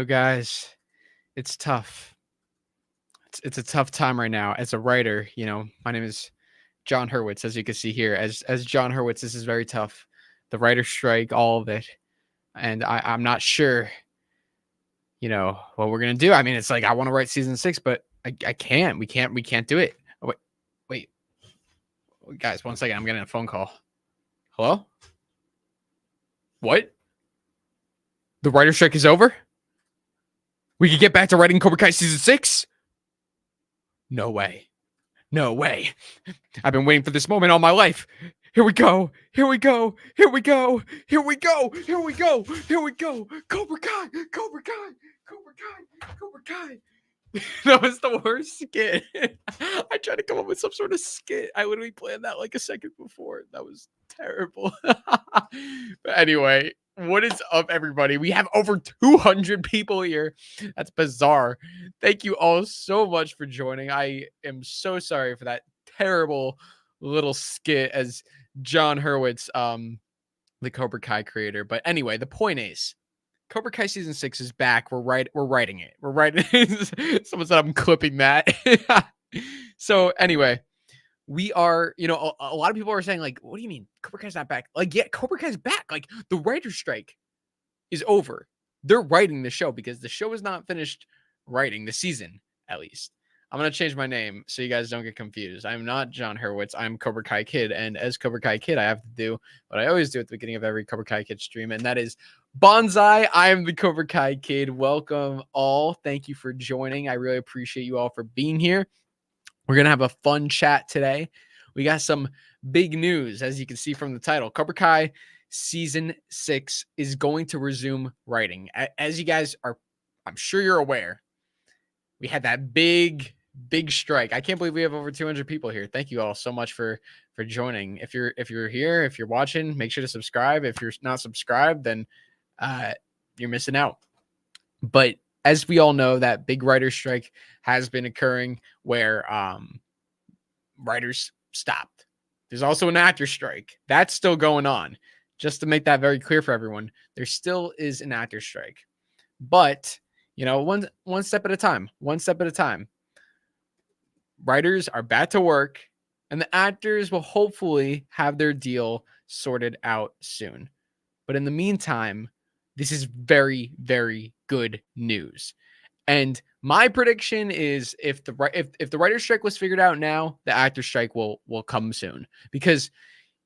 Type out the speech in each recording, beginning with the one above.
Guys, it's tough. It's a tough time right now as a writer. My name is John Hurwitz, as you can see here. As John Hurwitz, this is very tough. The writer's strike, all of it, and I'm not sure. What we're gonna do. I mean, it's like I want to write season 6, but I can't. We can't do it. Oh, wait, guys, 1 second. I'm getting a phone call. Hello? What? The writer's strike is over? We could get back to writing Cobra Kai season 6? No way. No way. I've been waiting for this moment all my life. Here we go. Here we go. Here we go. Here we go. Here we go. Here we go. Cobra Kai. Cobra Kai. Cobra Kai. Cobra Kai. That was the worst skit. I tried to come up with some sort of skit. I literally planned that like a second before. That was terrible. But anyway, what is up, everybody? We have over 200 people here. That's bizarre. Thank you all so much for joining. I am so sorry for that terrible little skit as John Hurwitz, the Cobra Kai creator. But anyway, the point is, Cobra Kai season 6 is back. We're writing it. We're writing it. Someone said I'm clipping that. So anyway, we are, a lot of people are saying, like, what do you mean Cobra Kai's not back? Like, yeah, Cobra Kai's back. Like, the writer's strike is over. They're writing the show because the show is not finished writing, the season, at least. I'm going to change my name so you guys don't get confused. I'm not John Hurwitz. I'm Cobra Kai Kid. And as Cobra Kai Kid, I have to do what I always do at the beginning of every Cobra Kai Kid stream, and that is Bonsai. I am the Cobra Kai Kid. Welcome all. Thank you for joining. I really appreciate you all for being here. We're going to have a fun chat today. We got some big news, as you can see from the title. Cobra Kai season 6 is going to resume writing. As you guys are, I'm sure you're aware, we had that big strike. I can't believe we have over 200 people here. Thank you all so much for joining. If you're here, if you're watching, make sure to subscribe. If you're not subscribed, then you're missing out. But as we all know, that big writer's strike has been occurring where writers stopped. There's also an actor strike. That's still going on. Just to make that very clear for everyone, there still is an actor strike. But, one step at a time. One step at a time. Writers are back to work, and the actors will hopefully have their deal sorted out soon. But in the meantime, this is very, very good news. And my prediction is if the writer's strike was figured out now, the actor strike will come soon. Because,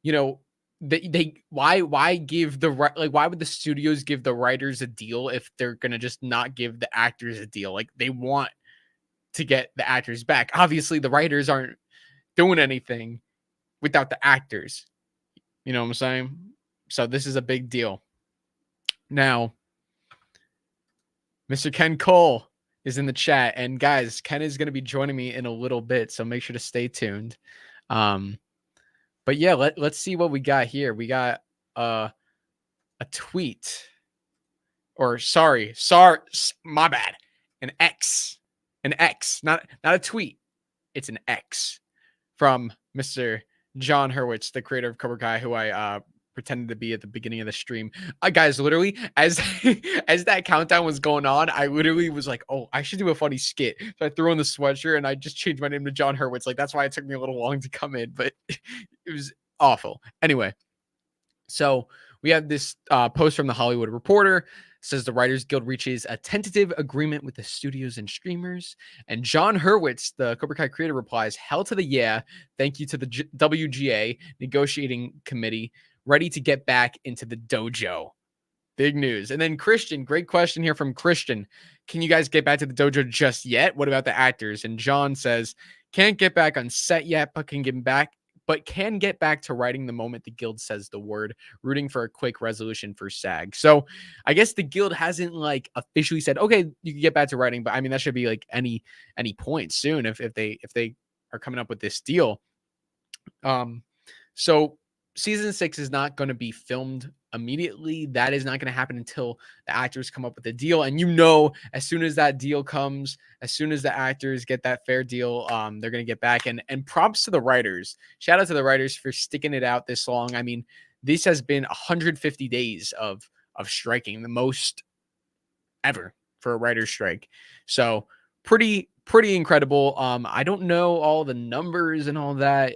why would the studios give the writers a deal if they're gonna just not give the actors a deal? Like, they want to get the actors back. Obviously, the writers aren't doing anything without the actors. You know what I'm saying? So this is a big deal. Now, Mr. Ken Cole is in the chat, and guys, Ken is going to be joining me in a little bit, so make sure to stay tuned. But yeah, let's see what we got here. We got a tweet, or sorry, my bad, an X, not a tweet. It's an X from Mr. John Hurwitz, the creator of Cobra Kai, who I pretended to be at the beginning of the stream. Guys, literally, as that countdown was going on, I literally was like, oh, I should do a funny skit. So I threw on the sweatshirt and I just changed my name to John Hurwitz. Like, that's why it took me a little long to come in, but it was awful. Anyway, so we have this post from the Hollywood Reporter. It says the Writers Guild reaches a tentative agreement with the studios and streamers. And John Hurwitz, the Cobra Kai creator, replies, hell to the yeah. Thank you to the WGA negotiating committee. Ready to get back into the dojo. Big news. And then Christian, great question here from Christian. Can you guys get back to the dojo just yet? What about the actors? And John says, can't get back on set yet, but can get back to writing the moment the guild says the word, rooting for a quick resolution for SAG. So I guess the guild hasn't like officially said, okay, you can get back to writing, but I mean, that should be like any point soon if they are coming up with this deal. So season 6 is not going to be filmed immediately. That is not going to happen until the actors come up with a deal. And as soon as that deal comes, as soon as the actors get that fair deal, they're going to get back. And props to the writers. Shout out to the writers for sticking it out this long. I mean, this has been 150 days of of striking, the most ever for a writer's strike. So pretty incredible. I don't know all the numbers and all that.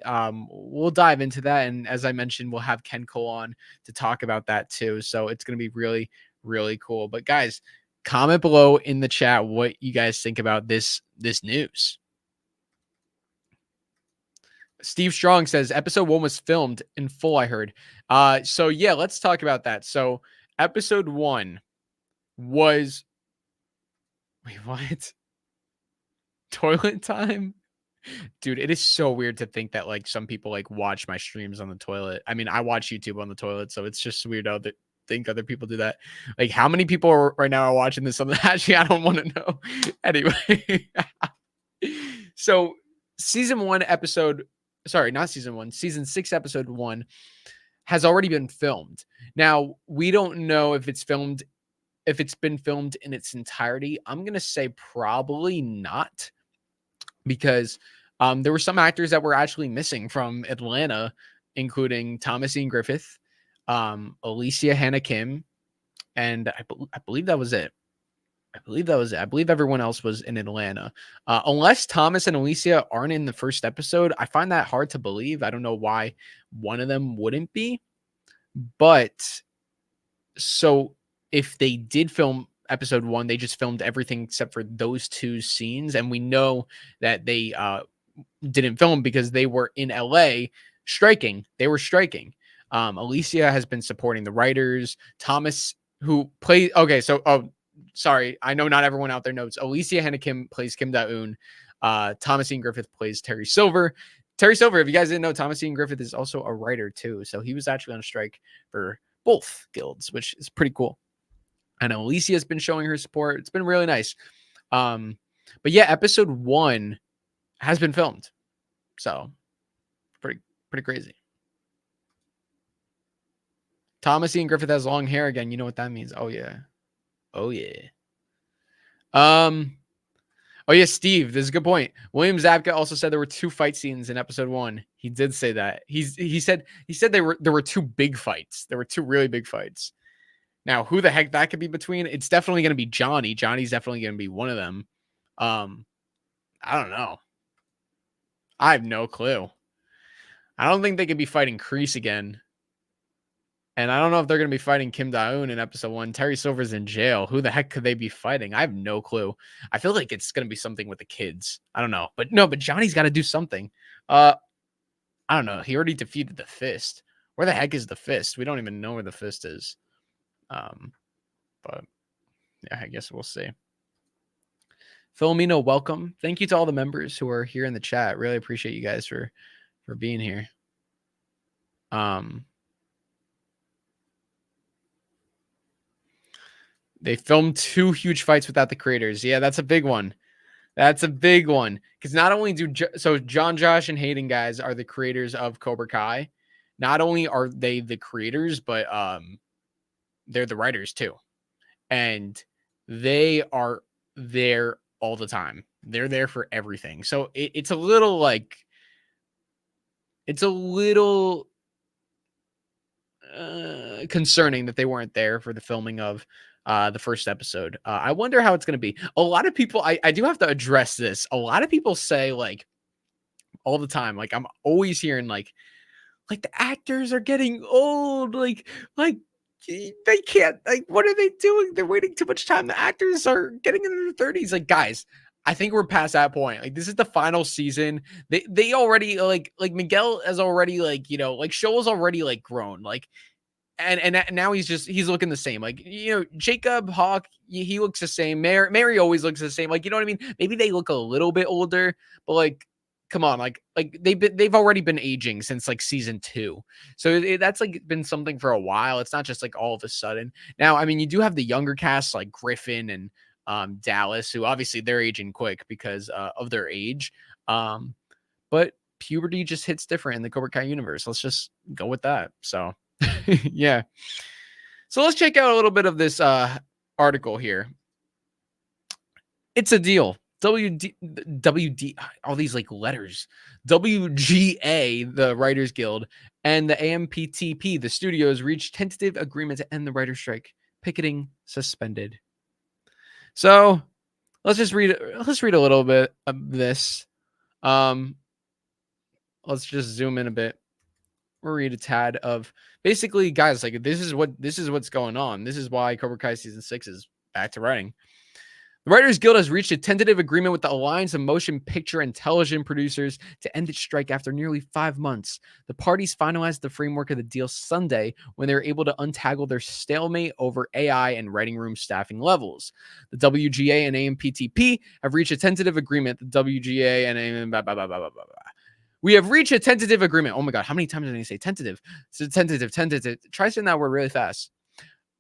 We'll dive into that, and as I mentioned, we'll have Ken Cole on to talk about that too. So it's going to be really cool. But guys, comment below in the chat what you guys think about this news. Steve Strong says episode 1 was filmed in full, I heard. So yeah, let's talk about that. So episode 1 was, wait, what? Toilet time? Dude, it is so weird to think that like some people like watch my streams on the toilet. I mean, I watch YouTube on the toilet, so it's just weird to think other people do that. Like, how many people right now are watching this on the actually, I don't want to know. Anyway. So season 1 episode, sorry, not season 1, season 6 episode 1 has already been filmed. Now, we don't know if it's been filmed in its entirety. I'm going to say probably not, because there were some actors that were actually missing from Atlanta, including Thomas Ian Griffith, Alicia Hannah Kim, and I believe that was it. I believe everyone else was in Atlanta. Unless Thomas and Alicia aren't in the first episode, I find that hard to believe. I don't know why one of them wouldn't be. But so if they did film episode 1, they just filmed everything except for those 2 scenes. And we know that they didn't film because they were in LA striking. They were striking. Alicia has been supporting the writers. Thomas, who plays, okay, so, sorry, I know not everyone out there knows. Alicia Hannah Kim plays Kim Da-eun. Thomas Ian Griffith plays Terry Silver. Terry Silver, if you guys didn't know, Thomas Ian Griffith is also a writer too. So he was actually on a strike for both guilds, which is pretty cool. And Alicia has been showing her support. It's been really nice. But yeah, episode 1 has been filmed. So pretty crazy. Thomas Ian Griffith has long hair again. You know what that means. Oh yeah. Oh yeah. Oh yeah, Steve, this is a good point. William Zabka also said there were 2 fight scenes in episode 1. He did say that. He said there were 2 big fights. There were 2 really big fights. Now, who the heck that could be between? It's definitely going to be Johnny. Johnny's definitely going to be one of them. I don't know. I have no clue. I don't think they could be fighting Kreese again. And I don't know if they're going to be fighting Kim Da-eun in episode 1. Terry Silver's in jail. Who the heck could they be fighting? I have no clue. I feel like it's going to be something with the kids. I don't know. But no, but Johnny's got to do something. I don't know. He already defeated the Fist. Where the heck is the Fist? We don't even know where the Fist is. But yeah, I guess we'll see. Philomeno, welcome. Thank you to all the members who are here in the chat. Really appreciate you guys for being here. They filmed 2 huge fights without the creators. Yeah, that's a big one. That's a big one. Because not only so John, Josh, and Hayden guys are the creators of Cobra Kai. Not only are they the creators, but they're the writers too. And they are there all the time. They're there for everything. So it's a little like, it's a little concerning that they weren't there for the filming of the first episode. I wonder how it's going to be. A lot of people, I do have to address this. A lot of people say like all the time, like I'm always hearing like the actors are getting old. Like they can't, like, what are they doing? They're waiting too much time. The actors are getting in their 30s. Like, guys, I think we're past that point. Like, this is the final season. They already like Miguel has already like, you know, like Shoal's already like grown. Like, and now he's looking the same. Like, you know, Jacob Hawk, he looks the same. Mary always looks the same. Like, you know what I mean? Maybe they look a little bit older, but like, come on, like they've already been aging since like season 2. So that's like been something for a while. It's not just like all of a sudden. Now, I mean, you do have the younger cast like Griffin and Dallas, who obviously they're aging quick because of their age. But puberty just hits different in the Cobra Kai universe. Let's just go with that. So yeah. So let's check out a little bit of this article here. It's a deal. WD, all these like letters. WGA, the Writers Guild, and the AMPTP, the studios, reached tentative agreement to end the writer's strike picketing suspended. So let's read a little bit of this. Let's just zoom in a bit. We'll read a tad of basically, guys, like this is what's going on. This is why Cobra Kai season 6 is back to writing. The Writers Guild has reached a tentative agreement with the Alliance of Motion Picture and Television Producers to end its strike after nearly 5 months. The parties finalized the framework of the deal Sunday when they were able to untangle their stalemate over AI and writing room staffing levels. The WGA and AMPTP have reached a tentative agreement. The WGA and we have reached a tentative agreement. Oh my God, how many times did I say tentative? So tentative. Try saying that word really fast.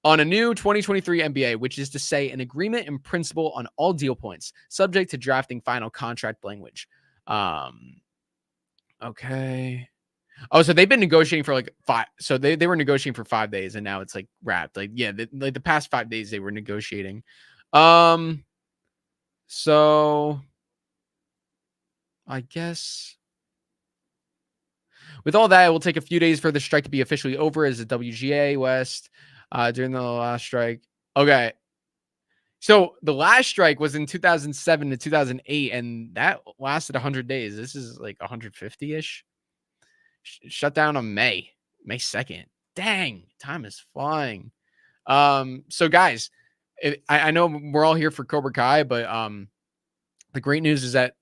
On a new 2023 NBA, which is to say an agreement in principle on all deal points, subject to drafting final contract language. Okay. Oh, so they've been negotiating for like 5. So they were negotiating for 5 days, and now it's like wrapped. Like, yeah, like the past 5 days they were negotiating. So I guess with all that, it will take a few days for the strike to be officially over as the WGA West during the last strike. Okay. So the last strike was in 2007 to 2008, and that lasted 100 days. This is like 150-ish. Shut down on May 2nd. Dang, time is flying. So guys, I know we're all here for Cobra Kai, but the great news is that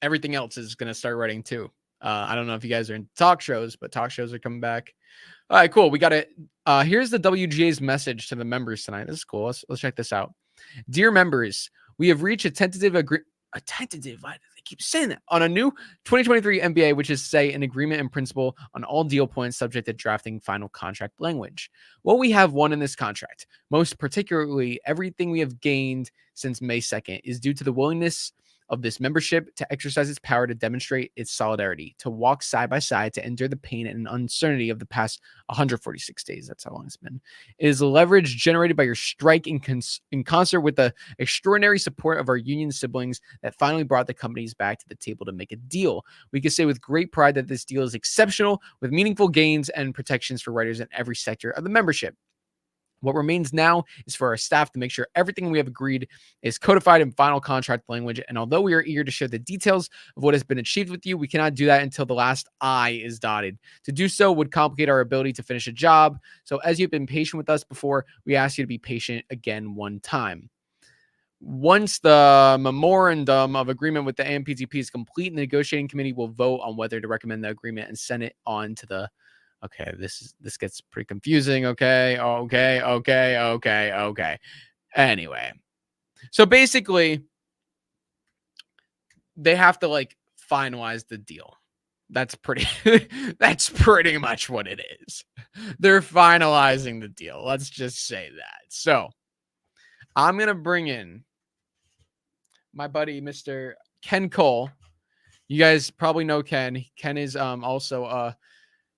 everything else is going to start writing too. I don't know if you guys are in talk shows, but talk shows are coming back. All right, cool. We got it. Here's the WGA's message to the members tonight. This is cool. Let's check this out. Dear members, we have reached a tentative agreement. A tentative? Why do they keep saying that? On a new 2023 NBA, which is, say, an agreement in principle on all deal points subject to drafting final contract language. What we have won in this contract, most particularly everything we have gained since May 2nd, is due to the willingness of this membership to exercise its power to demonstrate its solidarity, to walk side by side, to endure the pain and uncertainty of the past 146 days. That's how long it's been. It is the leverage generated by your strike in concert with the extraordinary support of our union siblings that finally brought the companies back to the table to make a deal. We can say with great pride that this deal is exceptional, with meaningful gains and protections for writers in every sector of the membership. What remains now is for our staff to make sure everything we have agreed is codified in final contract language. And although we are eager to share the details of what has been achieved with you, we cannot do that until the last I is dotted. To do so would complicate our ability to finish a job. So as you've been patient with us before, we ask you to be patient again one time. Once the memorandum of agreement with the AMPTP is complete, the negotiating committee will vote on whether to recommend the agreement and send it on to the Okay, this gets pretty confusing. Okay. Anyway, so basically, they have to like finalize the deal. That's pretty much what it is. They're finalizing the deal. Let's just say that. So I'm gonna bring in my buddy, Mr. Ken Cole. You guys probably know Ken. Ken is also a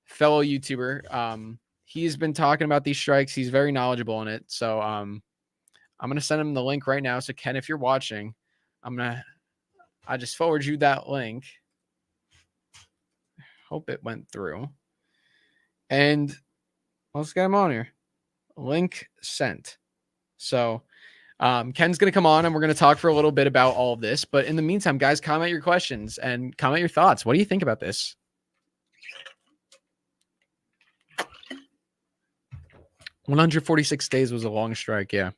fellow YouTuber. He's been talking about these strikes. He's very knowledgeable in it. So I'm gonna send him the link right now. So Ken, if you're watching, I just forward you that link. Hope it went through. And let's get him on here. Link sent. So Ken's gonna come on and we're gonna talk for a little bit about all of this. But in the meantime, guys, comment your questions and comment your thoughts. What do you think about this? 146 days was a long strike, yeah.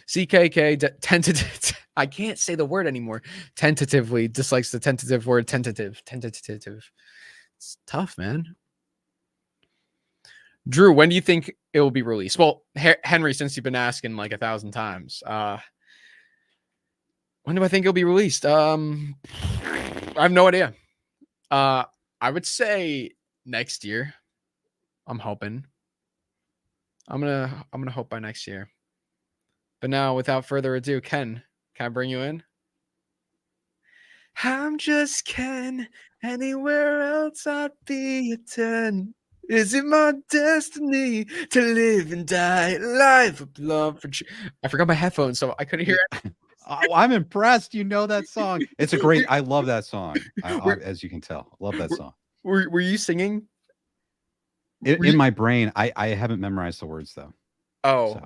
CKK tentative. I can't say the word anymore. Tentatively dislikes the tentative word. Tentative. It's tough, man. Drew, when do you think it will be released? Well, Henry, since you've been asking like 1,000 times, when do I think it'll be released? I have no idea. I would say next year. I'm hoping. I'm gonna hope by next year. But now, without further ado, Ken, can I bring you in? I'm just Ken. Anywhere else I'd be a 10. Is it my destiny to live and die life of love for I forgot my headphones, so I couldn't hear it. I'm impressed. You know that song. It's a great. I love that song. As you can tell, love that song. Were you singing? in my brain, I haven't memorized the words though. Oh,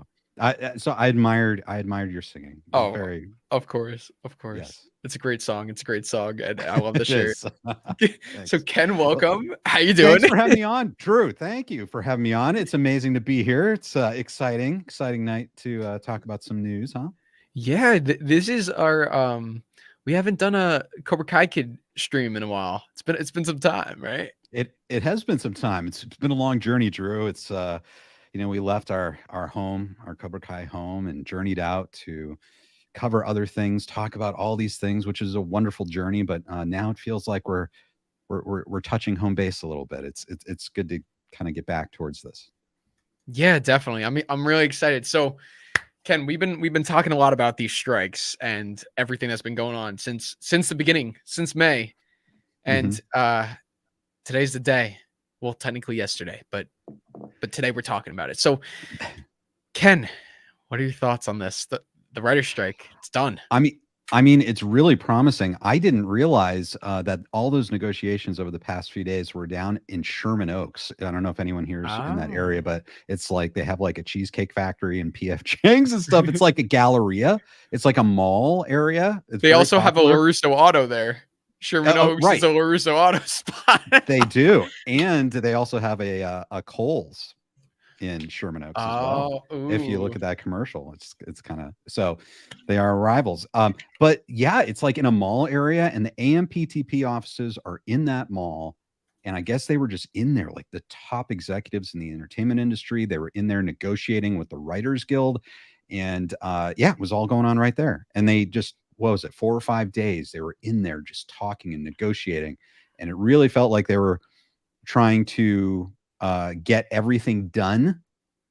So I admired your singing. It was oh, very, of course, of course. yes. It's a great song. It's a great song, and I love the It shirt. is. So Thanks. Ken, Well, welcome. How you doing? thanks for having me on, Drew. Thank you for having me on. It's amazing to be here. It's exciting night to talk about some news, huh? Yeah, this is our we haven't done a Cobra Kai Kid stream in a while. It's been some time, right? It has been some time. It's been a long journey, Drew. It's we left our home, our Cobra Kai home, and journeyed out to cover other things, talk about all these things, which is a wonderful journey. But now it feels like we're touching home base a little bit. It's good to kind of get back towards this. Yeah, definitely. I mean, I'm really excited. So Ken, we've been talking a lot about these strikes and everything that's been going on since the beginning, since May. And today's the day. Well, technically yesterday, but today we're talking about it. So Ken, what are your thoughts on this? The writer's strike. It's done. I mean, it's really promising. I didn't realize that all those negotiations over the past few days were down in Sherman Oaks. I don't know if anyone here is in that area, Oh. but it's like they have like a cheesecake factory and PF Chang's and stuff. It's like a galleria. It's like a mall area. It's They very also have a popular. LaRusso Auto there. Sherman Oaks Right. is a LaRusso Auto spot. They do. And they also have a Kohl's in Sherman Oaks as well. Oh, If you look ooh. at that commercial, it's kind of, so they are rivals. But yeah, it's like in a mall area, and the AMPTP offices are in that mall. And I guess they were just in there, like the top executives in the entertainment industry. They were in there negotiating with the Writers Guild. And yeah, it was all going on right there. And they just, what was it, 4 or 5 days? They were in there just talking and negotiating. And it really felt like they were trying to get everything done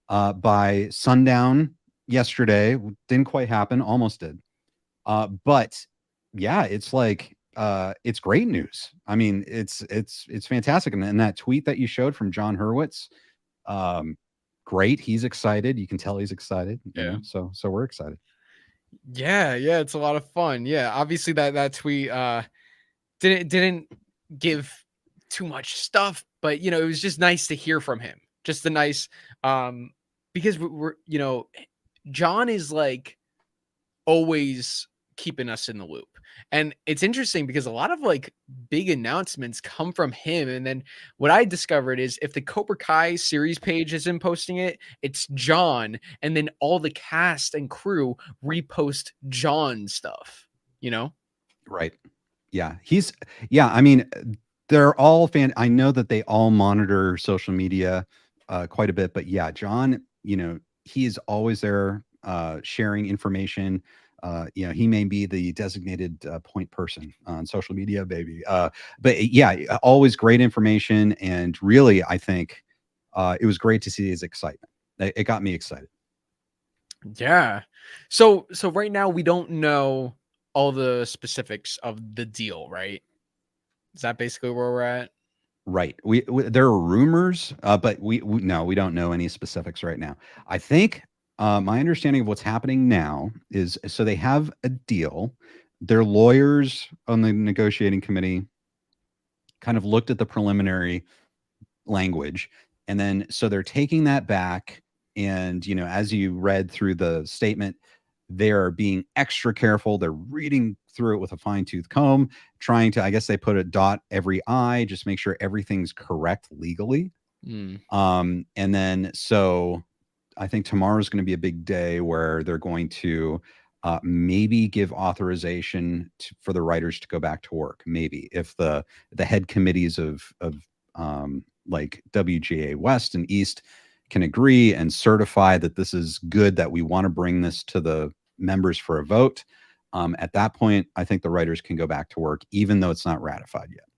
by sundown yesterday. Didn't quite happen, almost did. But yeah, it's like it's great news. I mean, it's fantastic. And that tweet that you showed from John Hurwitz, great. He's excited. You can tell he's excited. You know, so we're excited. Yeah, it's a lot of fun. Yeah, obviously that tweet didn't give too much stuff, but it was just nice to hear from him. Just a nice because we're John is like always keeping us in the loop. And it's interesting because a lot of like big announcements come from him. And then what I discovered is if the Cobra Kai series page isn't posting it, it's John. And then all the cast and crew repost John stuff, Right. Yeah. I mean, they're all I know that they all monitor social media quite a bit, but yeah, John, he is always there sharing information. He may be the designated point person on social media, baby. But yeah, always great information. And really, I think it was great to see his excitement. It got me excited. Yeah. So right now we don't know all the specifics of the deal, right? Is that basically where we're at? Right. We there are rumors, but we no, we don't know any specifics right now. I think my understanding of what's happening now is, so they have a deal. Their lawyers on the negotiating committee kind of looked at the preliminary language, and then so they're taking that back. And as you read through the statement, they're being extra careful. They're reading through it with a fine-tooth comb, trying to, I guess they put a dot every I, just make sure everything's correct legally. And then so I think tomorrow's going to be a big day where they're going to maybe give authorization for the writers to go back to work. Maybe if the head committees of like WGA West and East can agree and certify that this is good, that we want to bring this to the members for a vote. At that point, I think the writers can go back to work, even though it's not ratified yet.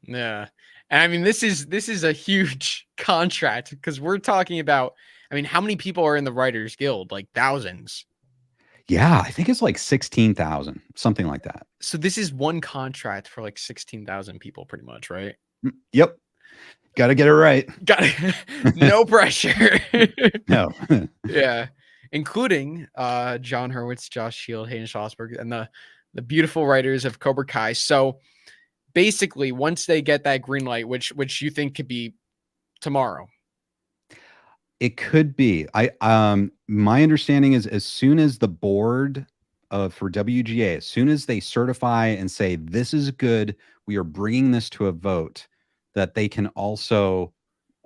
Yeah. And I mean, this is a huge contract because we're talking about, I mean, how many people are in the Writers Guild? Like thousands. Yeah, I think it's like 16,000, something like that. So this is one contract for like 16,000 people pretty much, right? Yep. Got to get it right. Got it. No pressure. No. Yeah. Including John Hurwitz, Josh Shield, Hayden Schlossberg, and the beautiful writers of Cobra Kai. So basically, once they get that green light, which you think could be tomorrow. It could be. My understanding is as soon as the board for WGA, as soon as they certify and say this is good, we are bringing this to a vote, that they can also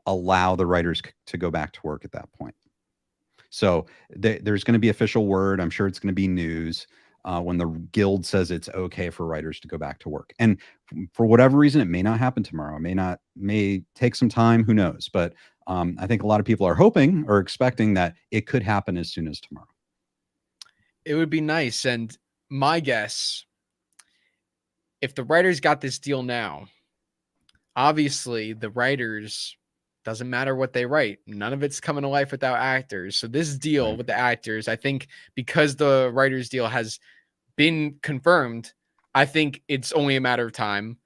allow the writers to go back to work at that point. So there's going to be official word. I'm sure it's going to be news when the guild says it's okay for writers to go back to work. And for whatever reason, it may not happen tomorrow. It may take some time. Who knows? But I think a lot of people are hoping or expecting that it could happen as soon as tomorrow. It would be nice. And my guess, if the writers got this deal now, obviously the writers, doesn't matter what they write, none of it's coming to life without actors. So this deal with the actors, I think because the writers deal has been confirmed, I think it's only a matter of time.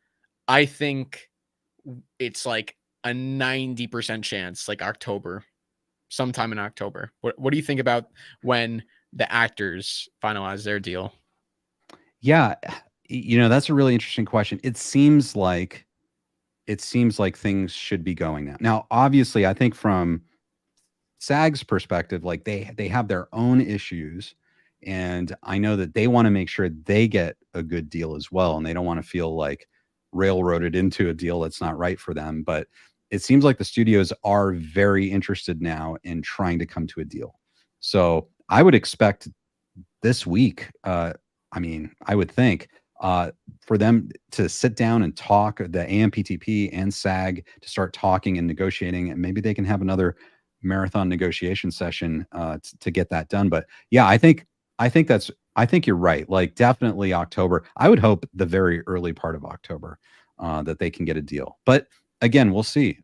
I think it's like a 90% chance, like October, sometime in October. What do you think about when the actors finalize their deal? Yeah, that's a really interesting question. It seems like things should be going now. Now, obviously, I think from SAG's perspective, like they have their own issues, and I know that they want to make sure they get a good deal as well, and they don't want to feel like railroaded into a deal that's not right for them. But it seems like the studios are very interested now in trying to come to a deal. So I would expect this week, I would think for them to sit down and talk, the AMPTP and SAG to start talking and negotiating, and maybe they can have another marathon negotiation session to get that done. But yeah, I think you're right. Like definitely October. I would hope the very early part of October that they can get a deal. But again, we'll see.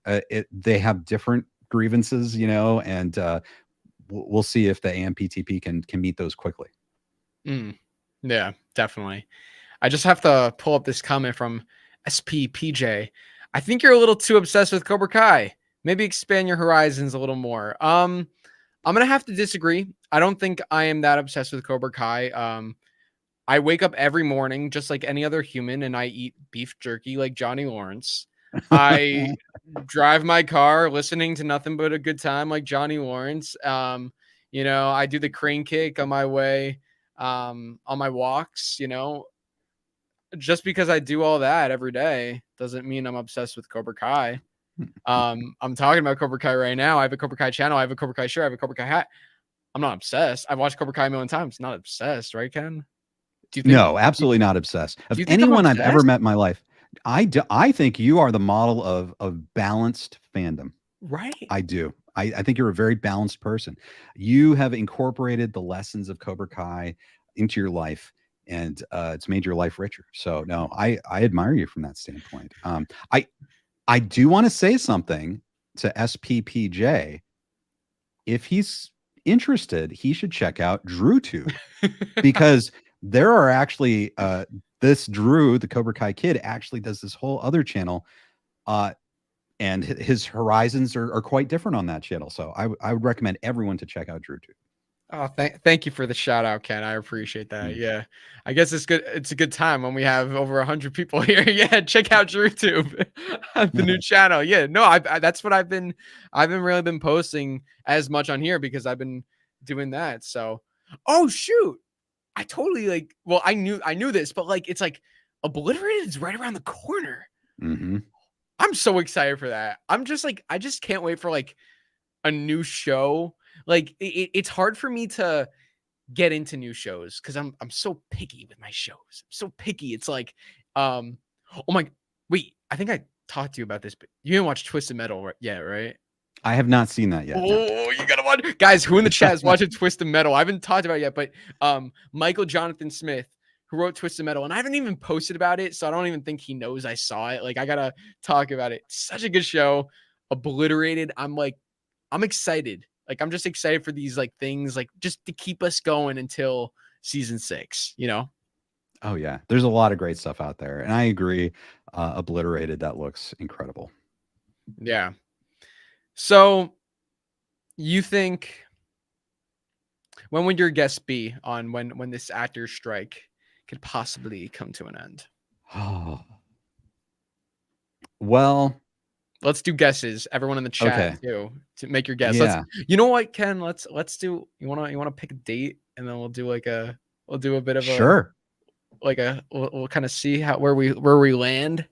They have different grievances, and we'll see if the AMPTP can meet those quickly. Yeah, definitely. I just have to pull up this comment from SPPJ. I think you're a little too obsessed with Cobra Kai. Maybe expand your horizons a little more. I'm going to have to disagree. I don't think I am that obsessed with Cobra Kai. I wake up every morning just like any other human, and I eat beef jerky like Johnny Lawrence. I drive my car listening to nothing but a good time like Johnny Lawrence. I do the crane kick on my way on my walks. Just because I do all that every day doesn't mean I'm obsessed with Cobra Kai. I'm talking about Cobra Kai right now. I have a Cobra Kai channel. I have a Cobra Kai shirt. I have a Cobra Kai hat. I'm not obsessed. I've watched Cobra Kai a million times. Not obsessed, right, Ken? Do you think, no, absolutely not obsessed. Of anyone I've ever met in my life, I think you are the model of balanced fandom. Right. I do. I think you're a very balanced person. You have incorporated the lessons of Cobra Kai into your life, and it's made your life richer. So no, I admire you from that standpoint. I do want to say something to SPPJ. If he's interested, he should check out DrewTube because there are actually this Drew, the Cobra Kai kid, actually does this whole other channel, and his horizons are quite different on that channel. So I would recommend everyone to check out DrewTube. Oh, thank you for the shout out, Ken. I appreciate that. Yeah, I guess it's good. It's a good time when we have over 100 people here. Yeah, check out DrewTube, the new channel. Yeah, no, that's what I've been really been posting as much on here because I've been doing that. So, oh shoot, I totally well, I knew this, but it's like Obliterated is right around the corner. I'm so excited for that. I'm just I just can't wait for a new show. It's hard for me to get into new shows because I'm so picky with my shows. I'm so picky. It's oh my, wait, I think I talked to you about this, but you didn't watch Twisted Metal yet, right? I have not seen that yet. Oh, you gotta watch, guys. Who in the chat is watching Twisted Metal? I haven't talked about it yet, but Michael Jonathan Smith, who wrote Twisted Metal, and I haven't even posted about it, so I don't even think he knows I saw it. I gotta talk about it. Such a good show. Obliterated. I'm excited. I'm just excited for these things just to keep us going until season 6, Oh yeah. There's a lot of great stuff out there. And I agree. Obliterated, that looks incredible. Yeah. So you think, when would your guess be on when this actor strike could possibly come to an end? Oh. Well, Let's do guesses. Everyone in the chat Okay. too, to make your guess. Let's. Yeah. You know what, Ken? Let's do. You wanna pick a date, and then we'll do a bit of a Sure. we'll kind of see where we land.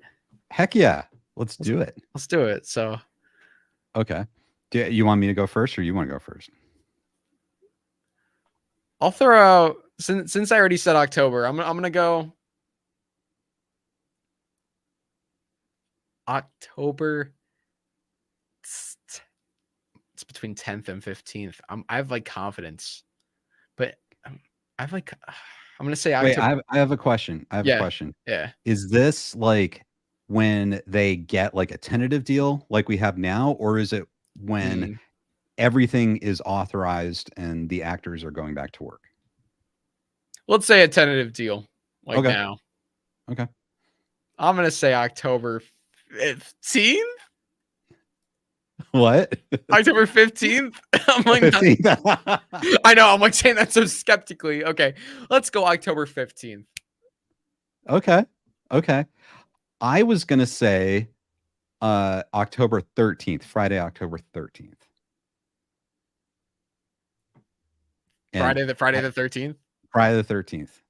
Heck yeah. Let's do it. Let's do it. So Okay. Do you want me to go first or you want to go first? I'll throw out, since I already said October, I'm gonna go October. It's between 10th and 15th. I have like confidence, but I've like I'm gonna say Wait, October. I have a question. I have a Yeah, question. yeah. Is this like when they get like a tentative deal like we have now, or is it when Mm. everything is authorized and the actors are going back to work? Let's say a tentative deal like Okay. now. Okay. I'm gonna say October 15th. What? October 15th. I'm like, 15th. I know. I'm like saying that so skeptically. Okay, let's go October 15th. Okay. Okay. I was gonna say October 13th, Friday, October 13th. And Friday the 13th. Friday the 13th.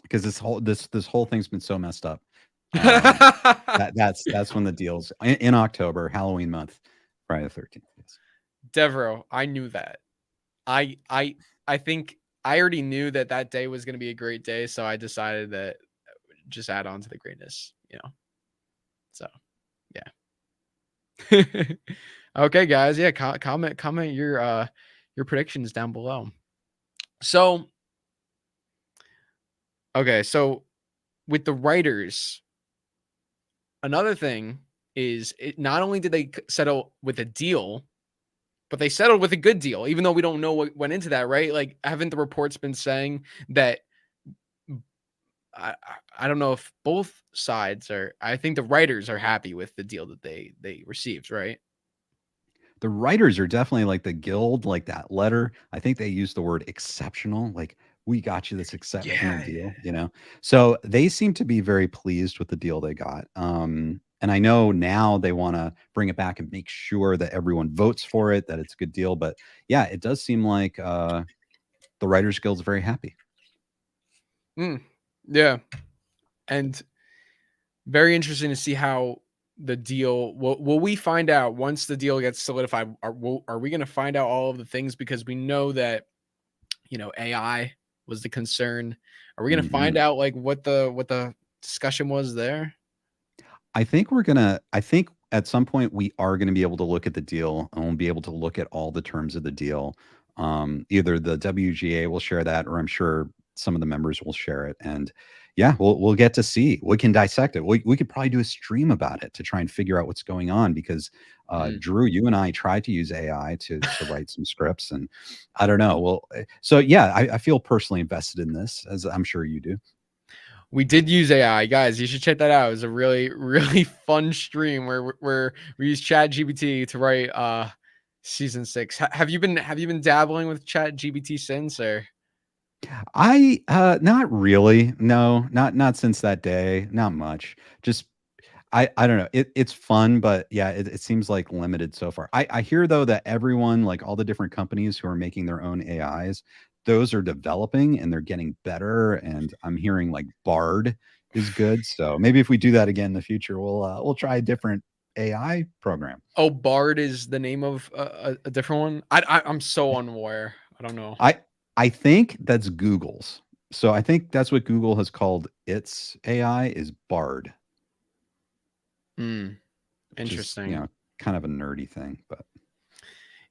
Because this whole thing's been so messed up. That's when the deals in October, Halloween month, Friday the 13th. Yes. Devro, I knew that. I think I already knew that day was going to be a great day, so I decided that just add on to the greatness, you know. So, yeah. Okay, guys, yeah, comment your predictions down below. So, okay, so with the writers, another thing is not only did they settle with a deal, but they settled with a good deal, even though we don't know what went into that, right? Like, haven't the reports been saying that? I don't know if both sides are. I think the writers are happy with the deal that they received, right? The writers are definitely like the guild, like that letter. I think they use the word exceptional, like we got you this exceptional Yeah. deal, So they seem to be very pleased with the deal they got. And I know now they want to bring it back and make sure that everyone votes for it, that it's a good deal. But yeah, it does seem like the Writers Guild's very happy. Yeah, and very interesting to see how the deal will we find out once the deal gets solidified. Are we going to find out all of the things, because we know that AI was the concern. Are we going to find out like what the discussion was there? I think at some point we are gonna be able to look at the deal and we'll be able to look at all the terms of the deal. Either the WGA will share that, or I'm sure some of the members will share it. And yeah, we'll get to see. We can dissect it. We could probably do a stream about it to try and figure out what's going on, because Drew, you and I tried to use AI to write some scripts, and I don't know. Well, so yeah, I feel personally invested in this, as I'm sure you do. We did use AI, guys. You should check that out. It was a really, really fun stream where we used Chat GPT to write season 6. Have you been dabbling with Chat GPT since, or? I not really. No, not since that day. Not much. Just I don't know. It's fun, but yeah, it seems like limited so far. I hear though that everyone, like all the different companies who are making their own AIs, those are developing and they're getting better. And I'm hearing like Bard is good. So maybe if we do that again in the future, we'll try a different AI program. Oh, Bard is the name of a different one. I'm so unaware. I don't know. I think that's Google's. So I think that's what Google has called its AI is Bard. Interesting. Is, kind of a nerdy thing, but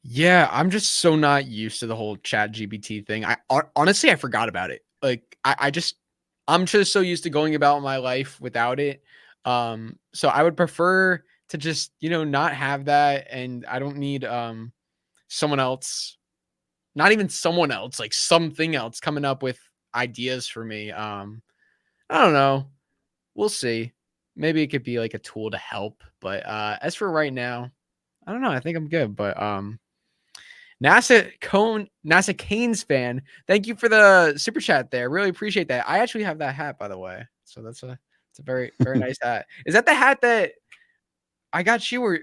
yeah, I'm just so not used to the whole Chat GPT thing. Honestly, I forgot about it. Like I'm just so used to going about my life without it. So I would prefer to just, not have that, and I don't need someone else, not even someone else, like something else coming up with ideas for me. I don't know. We'll see. Maybe it could be like a tool to help, but as for right now, I don't know. I think I'm good, but NASA Canes fan, thank you for the super chat there. Really appreciate that. I actually have that hat, by the way. So it's a very, very nice hat. Is that the hat that I got you. Or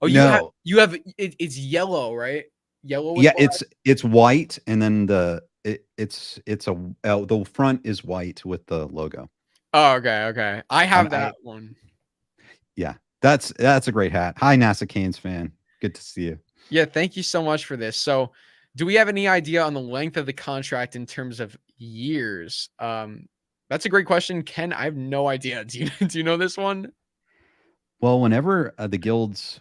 oh, No. it's yellow, right? Yellow with Yeah, black. it's white, and then the front is white with the logo. Oh, okay, okay. I have I that one. Yeah, that's a great hat. Hi, NASA Canes fan. Good to see you. Yeah, thank you so much for this. So, do we have any idea on the length of the contract in terms of years? That's a great question, Ken. I have no idea. Do you know this one? Well, whenever the guilds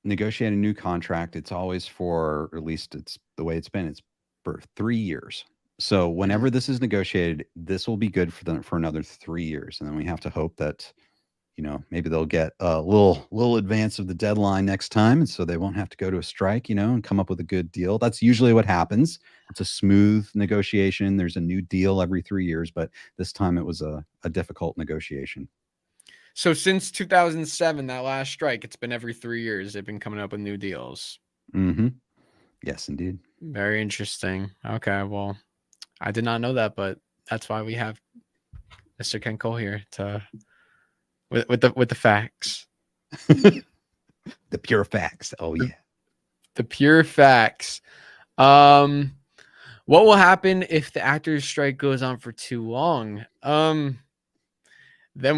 negotiate a new contract, it's always for, or at least it's the way it's been. It's for 3 years. So whenever this is negotiated, this will be good for them for another 3 years, and then we have to hope that maybe they'll get a little advance of the deadline next time, and so they won't have to go to a strike, and come up with a good deal. That's usually what happens. It's a smooth negotiation. There's a new deal every 3 years, but this time it was a difficult negotiation. So since 2007, that last strike, it's been every 3 years. They've been coming up with new deals. Mm-hmm. Yes, indeed. Very interesting. Okay, well, I did not know that, but that's why we have Mr. Ken Cole here to with the facts. The pure facts. Oh yeah. The pure facts. What will happen if the actors strike goes on for too long? Then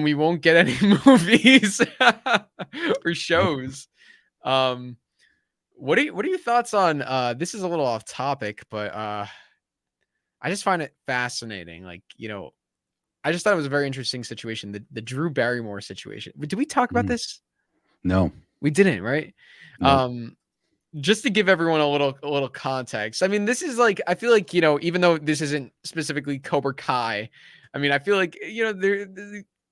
we won't get any movies or shows. What are your thoughts on this is a little off topic, but I just find it fascinating. Like, I just thought it was a very interesting situation. The Drew Barrymore situation. Did we talk about this? No. We didn't, right? No. Just to give everyone a little context. I mean, this is like, I feel like, even though this isn't specifically Cobra Kai, I mean, I feel like,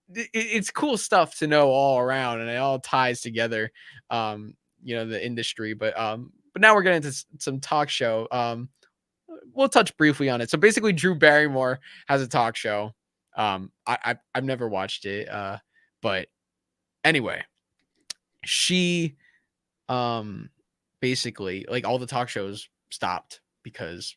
it's cool stuff to know all around, and it all ties together, the industry. But now we're getting into some talk show. We'll touch briefly on it. So basically, Drew Barrymore has a talk show. I've never watched it, but anyway, she basically, like, all the talk shows stopped because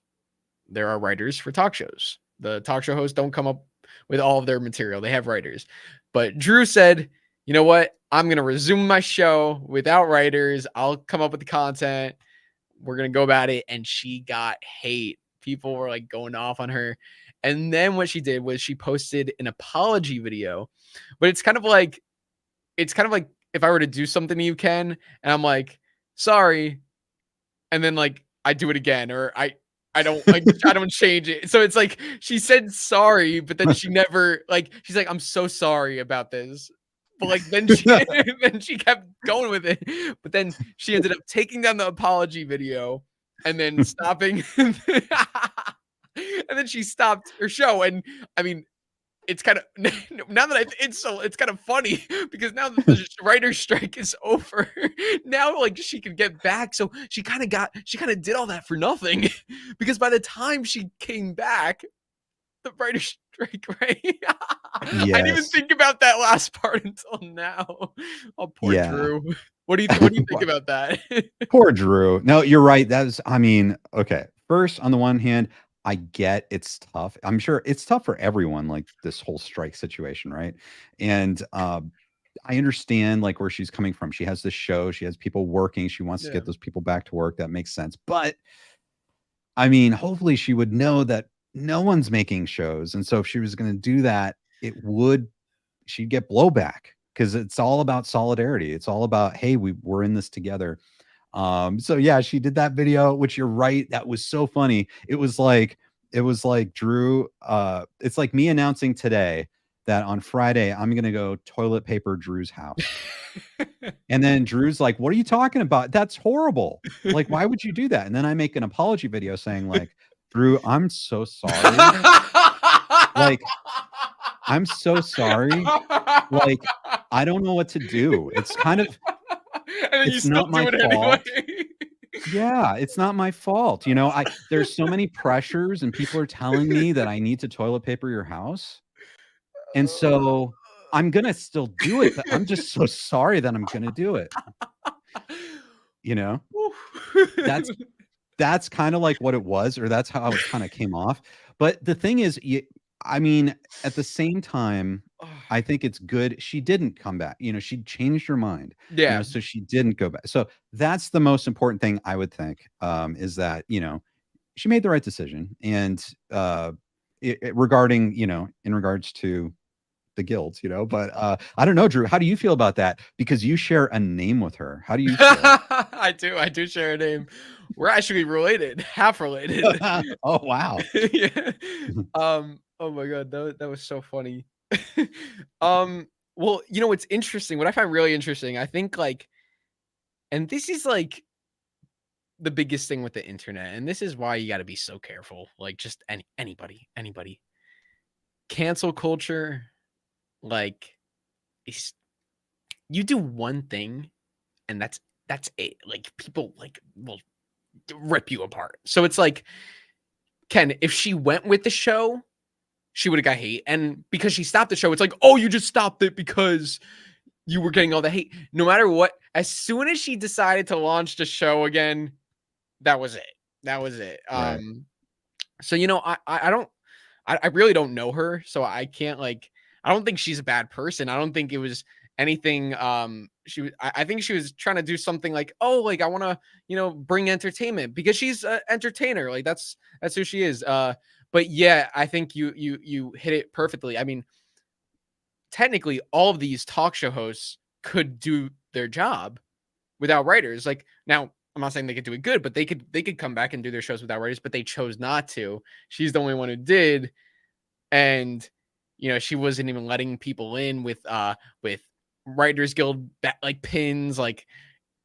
there are writers for talk shows. The talk show hosts don't come up with all of their material. They have writers. But Drew said, you know what? I'm going to resume my show without writers. I'll come up with the content. We're going to go about it. And she got hate. People were like going off on her. And then what she did was she posted an apology video. But it's kind of like if I were to do something to you, Ken, and I'm like, sorry. And then like I do it again, or I don't like I don't change it. So it's like she said sorry, but then she never she's like, I'm so sorry about this. But like then she kept going with it. But then she ended up taking down the apology video and then stopping. And then she stopped her show. And I mean, it's kind of now that it's kind of funny because now that the writer's strike is over, now like she can get back. So she kind of did all that for nothing because by the time she came back, the writer's strike, right? Yes. I didn't even think about that last part until now. Oh, poor Drew. What do you think about that? Poor Drew. No, you're right. Okay. First, on the one hand, I get it's tough. I'm sure it's tough for everyone, like this whole strike situation, right? And I understand like where she's coming from. She has this show, she has people working, she wants to get those people back to work. That makes sense. But I mean, hopefully she would know that no one's making shows. And so if she was going to do that, she'd get blowback because it's all about solidarity. It's all about, hey, we're in this together. So yeah, she did that video, which you're right. That was so funny. It was like Drew, it's like me announcing today that on Friday, I'm going to go toilet paper Drew's house. And then Drew's like, what are you talking about? That's horrible. Like, why would you do that? And then I make an apology video saying like, Drew, I'm so sorry. Like, I'm so sorry. Like, I don't know what to do. It's kind of, it's not my fault. Anyway. Yeah, it's not my fault. There's so many pressures and people are telling me that I need to toilet paper your house. And so I'm going to still do it, but I'm just so sorry that I'm going to do it. That's kind of like what it was, or that's how it kind of came off. But the thing is, I mean, at the same time, I think it's good she didn't come back. You know, she changed her mind, you know, Yeah. so she didn't go back. So that's the most important thing I would think, is that, you know, she made the right decision. And regarding, you know, in regards to the guilds, you know, but I don't know, Drew, how do you feel about that? Because you share a name with her. How do you feel? I do share a name. We're actually related, half related. Oh, wow. Yeah. Oh my god, that was so funny. Well, you know, it's interesting. What I find really interesting, I think like, and this is like the biggest thing with the internet, and this is why you got to be so careful. Like, just anybody. Cancel culture, like, is you do one thing, and that's it. Like, people like will rip you apart. So it's like, Ken, if she went with the show, she would have got hate. And because she stopped the show, it's like, oh, you just stopped it because you were getting all the hate. No matter what, as soon as she decided to launch the show again, that was it. That was it. Right. So you know, I really don't know her, so I can't like. I don't think she's a bad person. I don't think it was anything. She was. I think she was trying to do something like, oh, like I want to, you know, bring entertainment because she's an entertainer. Like that's who she is. But yeah, I think you hit it perfectly. I mean, technically, all of these talk show hosts could do their job without writers. Like now, I'm not saying they could do it good, but they could come back and do their shows without writers, but they chose not to. She's the only one who did, and you know, she wasn't even letting people in with Writers Guild like pins. Like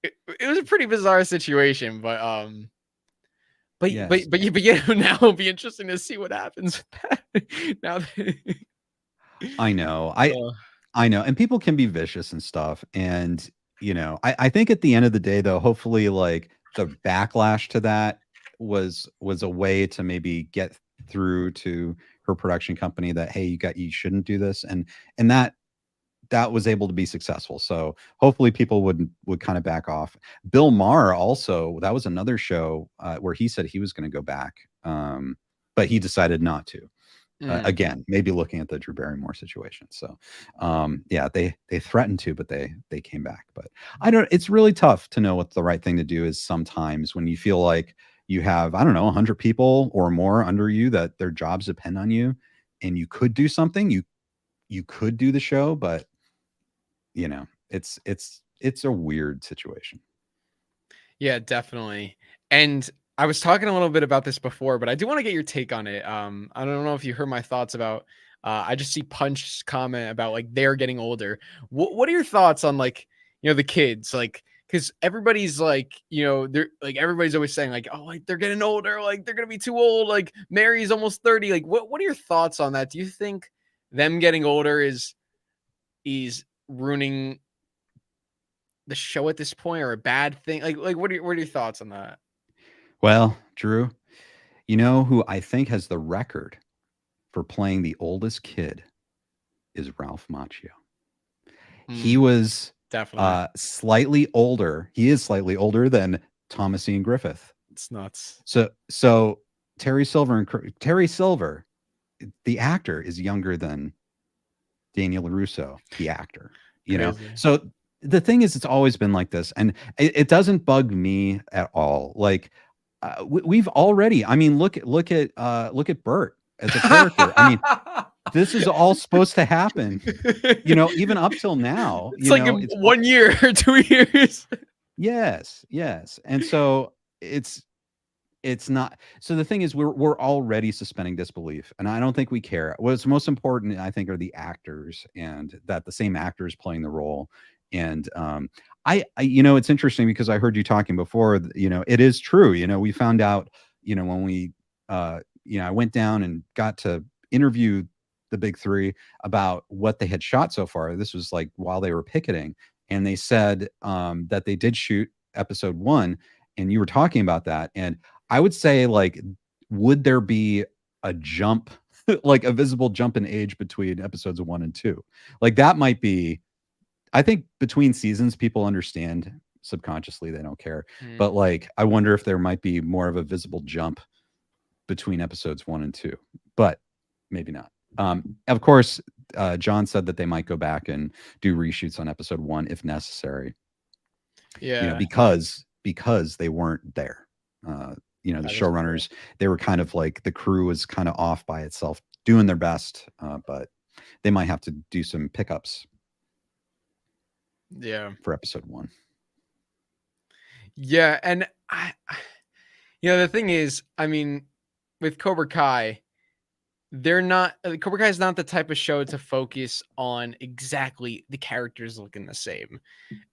it was a pretty bizarre situation, Yes. but yeah, now it'll be interesting to see what happens with that. Now that, I know. uh, I know. And people can be vicious and stuff. And, you know, I think at the end of the day, though, hopefully like the backlash to that was a way to maybe get through to her production company that, hey, you shouldn't do this. And that was able to be successful. So hopefully people would kind of back off. Bill Maher also, that was another show where he said he was going to go back. But he decided not to. Again, maybe looking at the Drew Barrymore situation. So, yeah, they threatened to, but they came back. But I don't. It's really tough to know what the right thing to do is sometimes when you feel like you have, I don't know, 100 people or more under you that their jobs depend on you, and you could do something. You could do the show, but you know, it's a weird situation. Yeah, definitely. And I was talking a little bit about this before, but I do want to get your take on it. I don't know if you heard my thoughts about. I just see Punch's comment about like they're getting older. What are your thoughts on like, you know, the kids, like, because everybody's like, you know, they're like everybody's always saying like, oh, like they're getting older, like they're gonna be too old, like Mary's almost 30. Like, what are your thoughts on that? Do you think them getting older is ruining the show at this point or a bad thing? Like what are your thoughts on that? Well, Drew, you know who I think has the record for playing the oldest kid is Ralph Macchio. He was Definitely. slightly older. He is slightly older than Thomas Ian Griffith. It's nuts. So Terry Silver, the actor, is younger than Daniel LaRusso, the actor. You know, Crazy. so the thing is, it's always been like this, and it doesn't bug me at all. Like we've already, I mean, look at Bert as a character. I mean, this is all supposed to happen, you know, even up till now. It's You like know, in 1 year or 2 years. yes, and so it's not. So the thing is, we're already suspending disbelief, and I don't think we care. What's most important, I think, are the actors, and that the same actors playing the role. And you know, it's interesting because I heard you talking before. You know, it is true. You know, we found out. You know, when we, you know, I went down and got to interview the big three about what they had shot so far. This was like while they were picketing, and they said that they did shoot episode 1, and you were talking about that, and I would say, like, would there be a jump, like a visible jump in age between episodes 1 and 2? Like that might be, I think between seasons, people understand subconsciously, they don't care. But like, I wonder if there might be more of a visible jump between episodes 1 and 2, but maybe not. Of course, John said that they might go back and do reshoots on episode 1 if necessary. Yeah. Because they weren't there. The showrunners, they were kind of like, the crew was kind of off by itself, doing their best, but they might have to do some pickups. Yeah. For episode 1. Yeah, and the thing is, I mean, with Cobra Kai, Cobra Kai is not the type of show to focus on exactly the characters looking the same.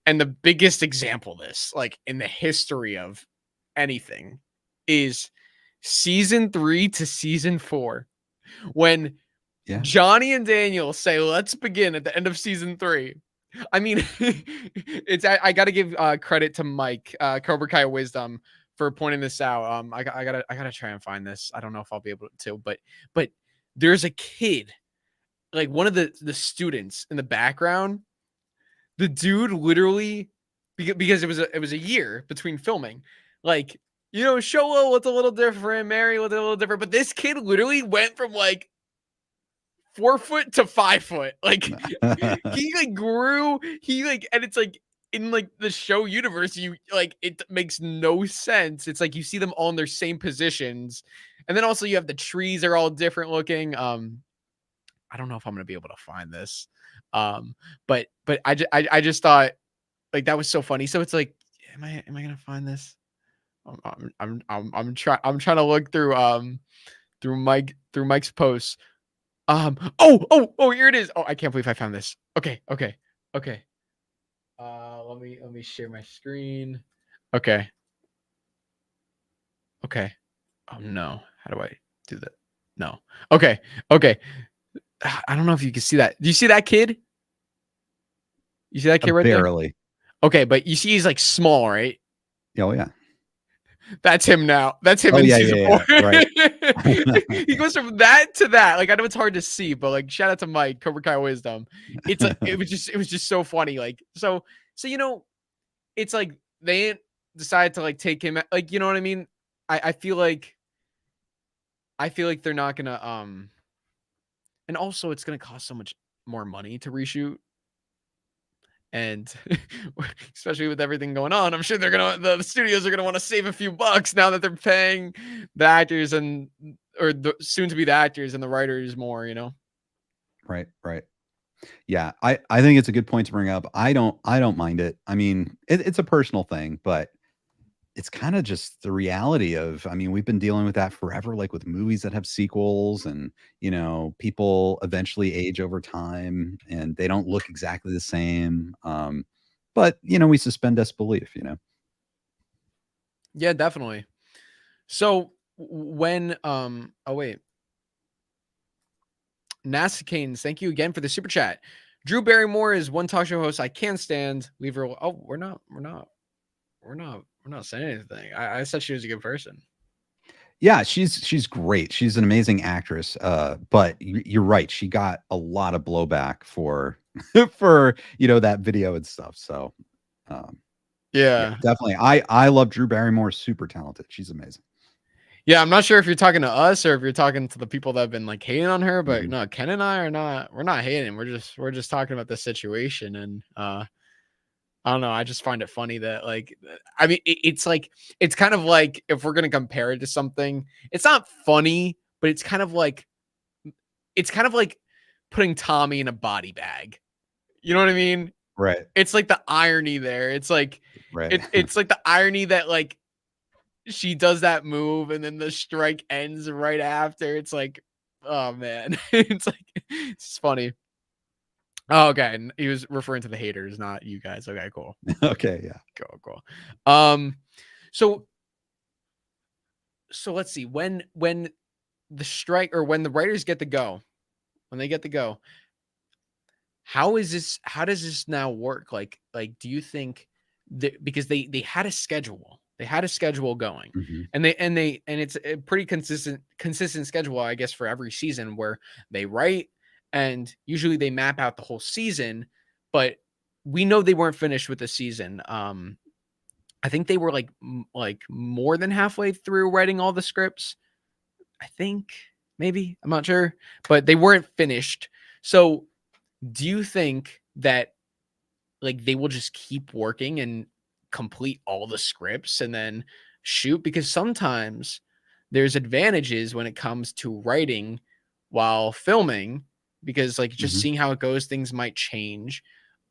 And the biggest example of this, like in the history of anything, is season 3 to season 4, when Johnny and Daniel say, "Let's begin" at the end of season 3. I mean, I got to give credit to Mike, Cobra Kai Wisdom, for pointing this out. I gotta try and find this. I don't know if I'll be able to, but there's a kid, like one of the students in the background. The dude literally, because it was a year between filming, like, Showa was a little different, Mary was a little different, but this kid literally went from like 4 foot to 5 foot. Like he like grew, and it's like in like the show universe, it makes no sense. It's like you see them all in their same positions, and then also you have the trees are all different looking. I don't know if I'm gonna be able to find this, but I just thought like that was so funny. So it's like, am I gonna find this? I'm trying to look through Mike's posts. Here it is. Oh, I can't believe I found this. Okay. Let me share my screen. Okay. Oh no. How do I do that? No. Okay. I don't know if you can see that. Do you see that kid? You see that kid right there? Barely. Okay, but you see he's like small, right? Oh yeah. That's him now. That's him in season 4. Right. He goes from that to that. Like, I know it's hard to see, but like, shout out to Mike, Cobra Kai Wisdom. It's like, it was just so funny. Like, so it's like they decided to like take him, like, you know what I mean? I feel like they're not gonna and also it's gonna cost so much more money to reshoot. And especially with everything going on, I'm sure the studios are gonna want to save a few bucks now that they're paying the actors or the soon to be the actors and the writers more, Right. Yeah, I think it's a good point to bring up. I don't mind it. I mean, it's a personal thing, but it's kind of just the reality of, I mean, we've been dealing with that forever, like with movies that have sequels, and people eventually age over time and they don't look exactly the same. But we suspend disbelief. Yeah, definitely. So when oh wait, NASA Canes, thank you again for the super chat. Drew Barrymore is one talk show host I can't stand. Leave her. Oh, we're not saying anything. I said she was a good person. Yeah, she's great. She's an amazing actress. But you're right. She got a lot of blowback for that video and stuff. So yeah, definitely. I love Drew Barrymore. Super talented. She's amazing. Yeah, I'm not sure if you're talking to us or if you're talking to the people that have been like hating on her, but no, Ken and I we're not hating. We're just talking about the situation. And I don't know. I just find it funny that like, I mean, it's kind of like, if we're going to compare it to something, it's not funny, but it's kind of like putting Tommy in a body bag. You know what I mean? Right. It's like the irony there. It's like, it's like the irony that like she does that move and then the strike ends right after. It's like, oh man, it's like, it's funny. Oh, okay. And he was referring to the haters, not you guys. Okay, cool. Okay, yeah. Cool. So let's see. When the strike, or when the writers get to go, how does this now work? Like, do you think that, because they had a schedule, going, and it's a pretty consistent schedule, I guess, for every season, where they write and usually they map out the whole season, but we know they weren't finished with the season. I think they were like more than halfway through writing all the scripts. I think, maybe, I'm not sure, but they weren't finished. So do you think that like they will just keep working and complete all the scripts and then shoot? Because sometimes there's advantages when it comes to writing while filming, because like just Mhm. seeing how it goes, things might change.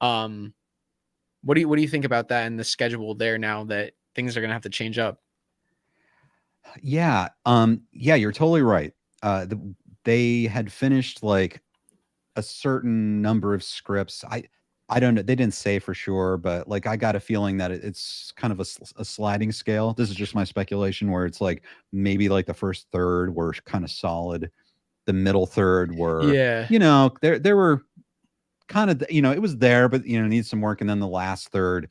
Um, what do you think about that and the schedule there now that things are gonna have to change up? Yeah, yeah, you're totally right. They had finished like a certain number of scripts. I don't know. They didn't say for sure, but like I got a feeling that it's kind of a sliding scale. This is just my speculation, where it's like maybe like the first third were kind of solid, the middle third were, Yeah. there were kind of, it was there, but needs some work, and then the last third,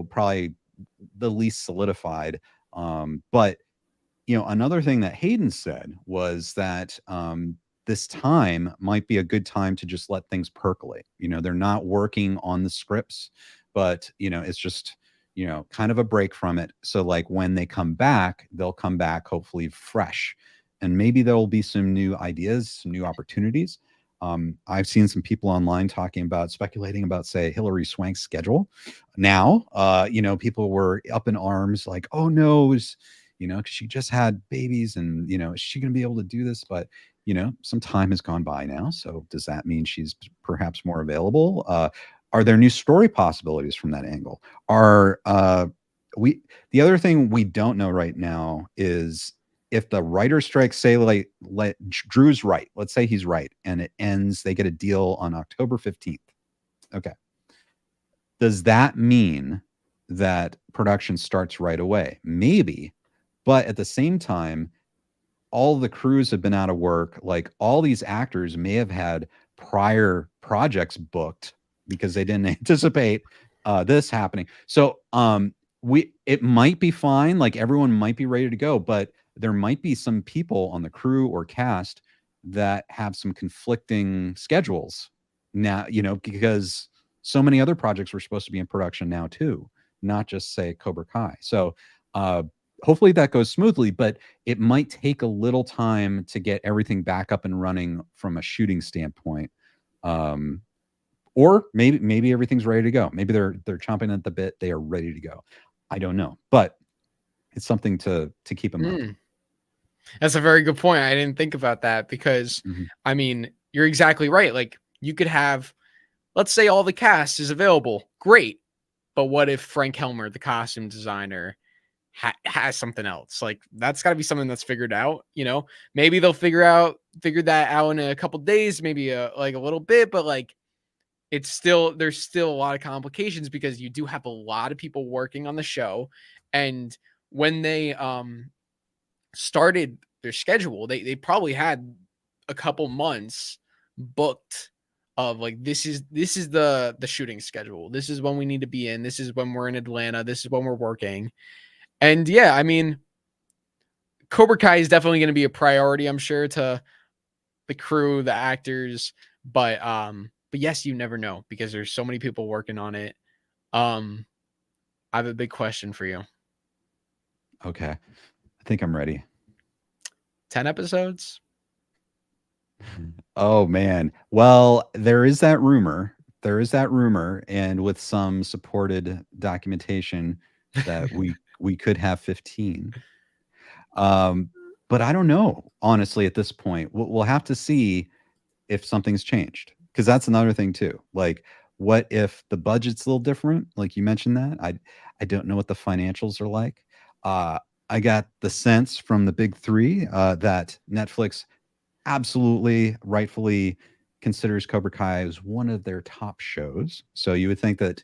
probably the least solidified. But another thing that Hayden said was that this time might be a good time to just let things percolate. They're not working on the scripts, but it's just kind of a break from it. So like when they come back, they'll come back hopefully fresh, and maybe there will be some new ideas, some new opportunities. I've seen some people online speculating about, say, Hilary Swank's schedule. Now, people were up in arms, like, oh no, because she just had babies, and is she going to be able to do this? But some time has gone by now, so does that mean she's perhaps more available? Are there new story possibilities from that angle? Are we The other thing we don't know right now is if the writer strike, say, like, let Drew's right, let's say he's right, and it ends, they get a deal on October 15th. Okay, does that mean that production starts right away? Maybe. But at the same time, all the crews have been out of work. Like, all these actors may have had prior projects booked because they didn't anticipate this happening. So it might be fine. Like, everyone might be ready to go, but there might be some people on the crew or cast that have some conflicting schedules now, because so many other projects were supposed to be in production now too, not just, say, Cobra Kai. So hopefully that goes smoothly, but it might take a little time to get everything back up and running from a shooting standpoint. Or maybe everything's ready to go. Maybe they're chomping at the bit. They are ready to go. I don't know, but it's something to keep in mind. Mm, that's a very good point. I didn't think about that because, Mhm. I mean, you're exactly right. Like you could have, let's say all the cast is available. Great. But what if Frank Helmer, the costume designer, has something else? Like that's got to be something that's figured out. Maybe they'll figure that out in a couple days, maybe like a little bit, but like there's still a lot of complications because you do have a lot of people working on the show, and when they started their schedule, they probably had a couple months booked of like this is the shooting schedule. This is when we need to be in. This is when we're in Atlanta. This is when we're working. And yeah, I mean, Cobra Kai is definitely going to be a priority, I'm sure, to the crew, the actors, but yes, you never know because there's so many people working on it. Um I have a big question for you. Okay, I think I'm ready. 10 episodes? Oh man. Well, there is that rumor. There is that rumor, and with some supported documentation that we could have 15. Um, but I don't know, honestly, at this point. We'll have to see if something's changed, because that's another thing too. Like, what if the budget's a little different? Like you mentioned that. I don't know what the financials are like. I got the sense from the big three that Netflix absolutely rightfully considers Cobra Kai as one of their top shows. So you would think that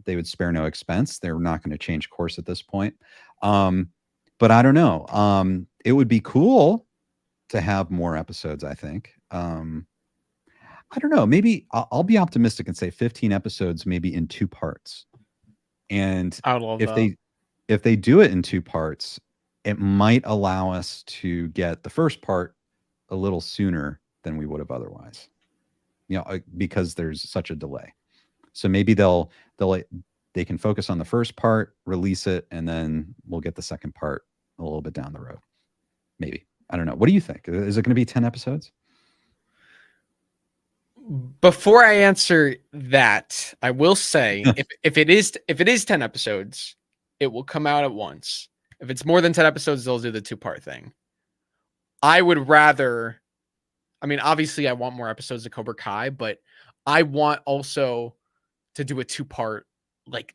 they would spare no expense. They're not going to change course at this point. Um, but I don't know. It would be cool to have more episodes, I think. I don't know. Maybe I'll be optimistic and say 15 episodes, maybe in two parts. And I would love if that. they do it in two parts, it might allow us to get the first part a little sooner than we would have otherwise. Because there's such a delay. So maybe they can focus on the first part, release it, and then we'll get the second part a little bit down the road. Maybe. I don't know. What do you think? Is it going to be 10 episodes? Before I answer that, I will say if it is 10 episodes, it will come out at once. If it's more than 10 episodes, they'll do the 2-part thing. I would rather, I mean, obviously I want more episodes of Cobra Kai, but I want also to do a 2-part, like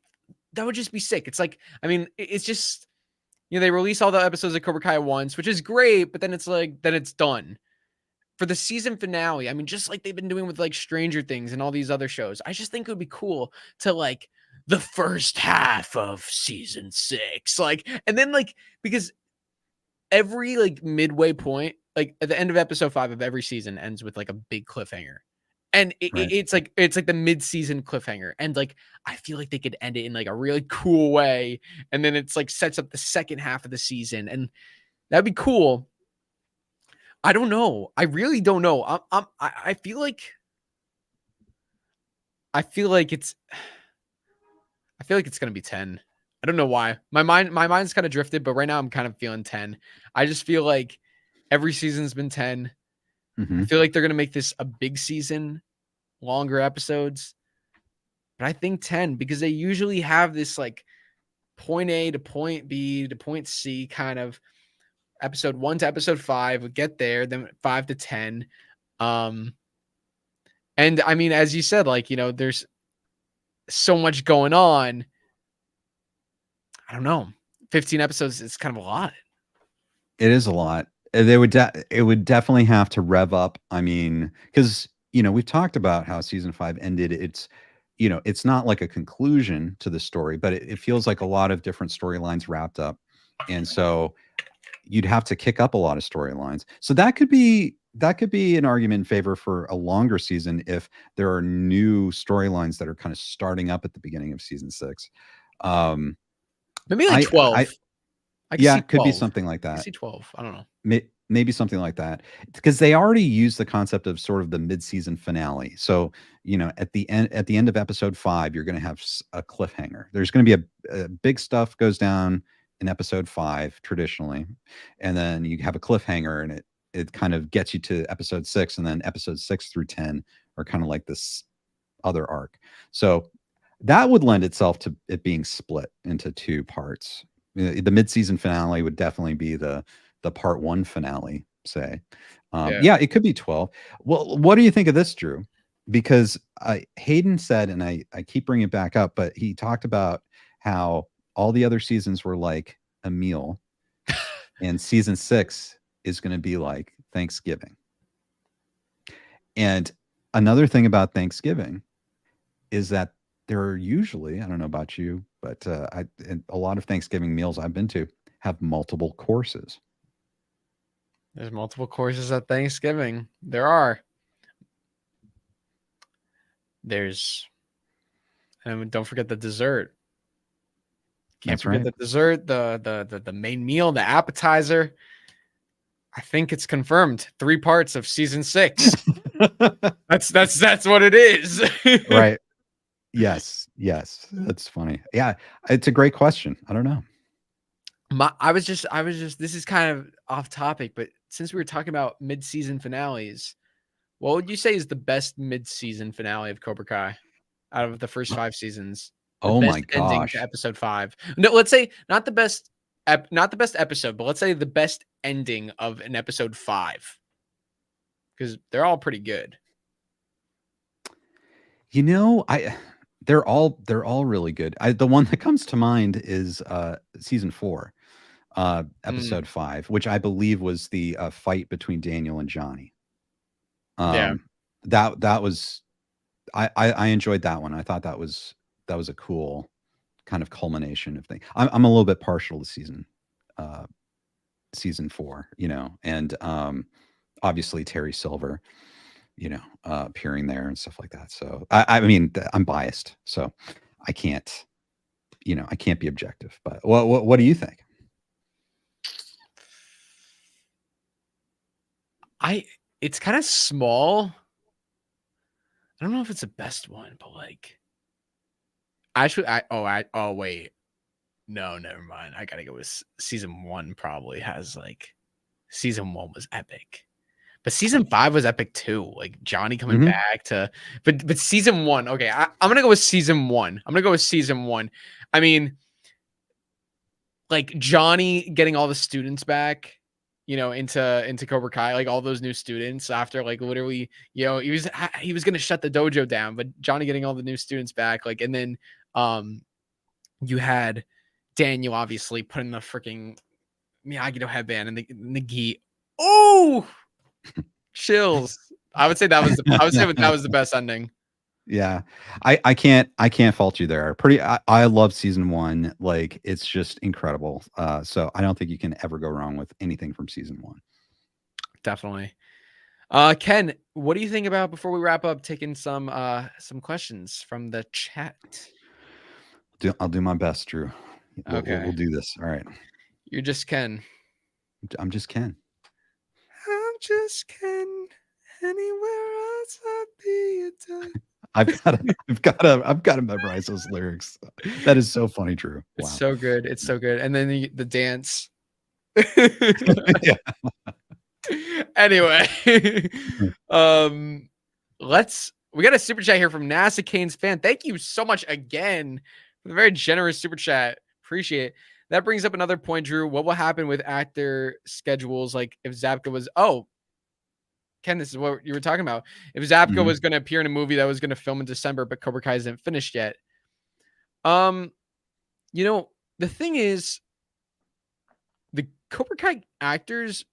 that would just be sick. It's like, I mean, it's just, they release all the episodes of Cobra Kai once, which is great, but then it's like, then it's done. For the season finale, I mean, just like they've been doing with like Stranger Things and all these other shows, I just think it would be cool to like the first half of season 6, like, and then like, because every like midway point, like at the end of episode 5 of every season ends with like a big cliffhanger. And Right. it's like the mid-season cliffhanger. And like I feel like they could end it in like a really cool way. And then it's like sets up the second half of the season. And that'd be cool. I don't know. I really don't know. I feel like it's gonna be 10. I don't know why. My mind's kind of drifted, but right now I'm kind of feeling 10. I just feel like every season's been 10. I feel like they're gonna make this a big season, longer episodes. But I think 10 because they usually have this like point A to point B to point C kind of episode 1 to episode 5 would get there, then 5 to 10. And I mean, as you said, like, there's so much going on. I don't know. 15 episodes is kind of a lot. It is a lot. It would definitely have to rev up. I mean, because we've talked about how season 5 ended. It's not like a conclusion to the story, but it feels like a lot of different storylines wrapped up, and so you'd have to kick up a lot of storylines. So that could be an argument in favor for a longer season if there are new storylines that are kind of starting up at the beginning of season 6. Maybe like 12. I can see It could be 12. something like I can that. see 12. I don't know. Maybe something like that, because they already use the concept of sort of the mid-season finale. So at the end of episode 5, you're going to have a cliffhanger. There's going to be a big stuff goes down in episode 5 traditionally, and then you have a cliffhanger, and it kind of gets you to episode 6, and then episode 6 through 10 are kind of like this other arc. So that would lend itself to it being split into 2 parts. The mid-season finale would definitely be the part 1 finale, say. Yeah, it could be 12. Well, what do you think of this, Drew? Because Hayden said, and I keep bringing it back up, but he talked about how all the other seasons were like a meal, and season 6 is going to be like Thanksgiving. And another thing about Thanksgiving is that there are usually, I don't know about you, but a lot of Thanksgiving meals I've been to have multiple courses. There's multiple courses at Thanksgiving. There are. And don't forget the dessert. Can't forget the dessert, the main meal, the appetizer. I think it's confirmed. 3 parts of season 6. That's what it is. Right. Yes. That's funny. Yeah, it's a great question. I don't know. I was just this is kind of off topic, but since we were talking about mid-season finales, what would you say is the best mid-season finale of Cobra Kai out of the first 5 seasons? The Oh best my ending gosh. to episode 5. No, let's say not the best episode, but let's say the best ending of an episode 5. Because they're all pretty good. They're all really good. The one that comes to mind is season 4, episode 5, which I believe was the fight between Daniel and Johnny. Yeah. That was I enjoyed that one. I thought that was a cool kind of culmination of things. I'm a little bit partial to season 4, and obviously Terry Silver, appearing there and stuff like that. So I mean, I'm biased, so I can't be objective. But what do you think? It's kind of small. I don't know if it's the best one, but like, wait, no, never mind. I gotta go with season 1. Probably has like, season 1 was epic. But season 5 was epic too. Like Johnny coming Mhm. back to, but season 1. Okay, I'm gonna go with season 1. I'm gonna go with season 1. I mean, like Johnny getting all the students back, into Cobra Kai, like all those new students after like literally, he was gonna shut the dojo down, but Johnny getting all the new students back, like, and then you had Daniel obviously putting the freaking Miyagi-Do headband and the gi. Oh, chills. I would say that was the best ending. Yeah. I can't fault you there. I love season 1. Like, it's just incredible. So I don't think you can ever go wrong with anything from season 1. Definitely. Ken, what do you think about, before we wrap up, taking some questions from the chat? I'll do my best, Drew. Okay. We'll do this. All right. You're just Ken. I'm just Ken. I'm just Ken. Anywhere else I'd be a duck. I've got to memorize those lyrics. That is so funny, Drew. It's Wow. so good. It's so good. And then the dance. Yeah. Anyway, we got a super chat here from NASA Kane's fan. Thank you so much again for the very generous super chat. Appreciate it. That brings up another point, Drew. What will happen with actor schedules? Like if Zabka was, Ken, this is what you were talking about. If Zabka was going to appear in a movie that was going to film in December, but Cobra Kai isn't finished yet. The thing is, the Cobra Kai actors,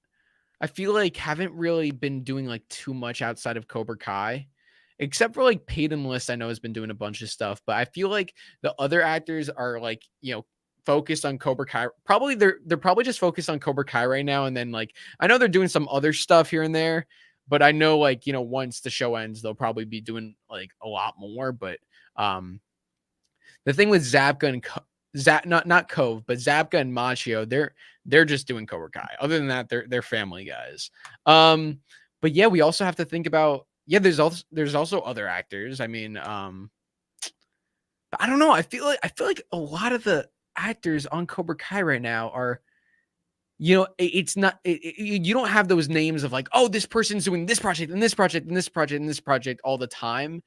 I feel like, haven't really been doing like too much outside of Cobra Kai, except for like Peyton List. I know has been doing a bunch of stuff, but I feel like the other actors are like, focused on Cobra Kai. Probably they're probably just focused on Cobra Kai right now. And then like, I know they're doing some other stuff here and there, but I know like, once the show ends, they'll probably be doing like a lot more. But the thing with Zabka and not Cove, but Zabka and Machio, they're just doing Cobra Kai. Other than that, they're family guys. But yeah, we also have to think about, there's also other actors. I mean, but I don't know. I feel like a lot of the actors on Cobra Kai right now are, it's not, you don't have those names of like, oh, this person's doing this project and this project and this project and this project all the time.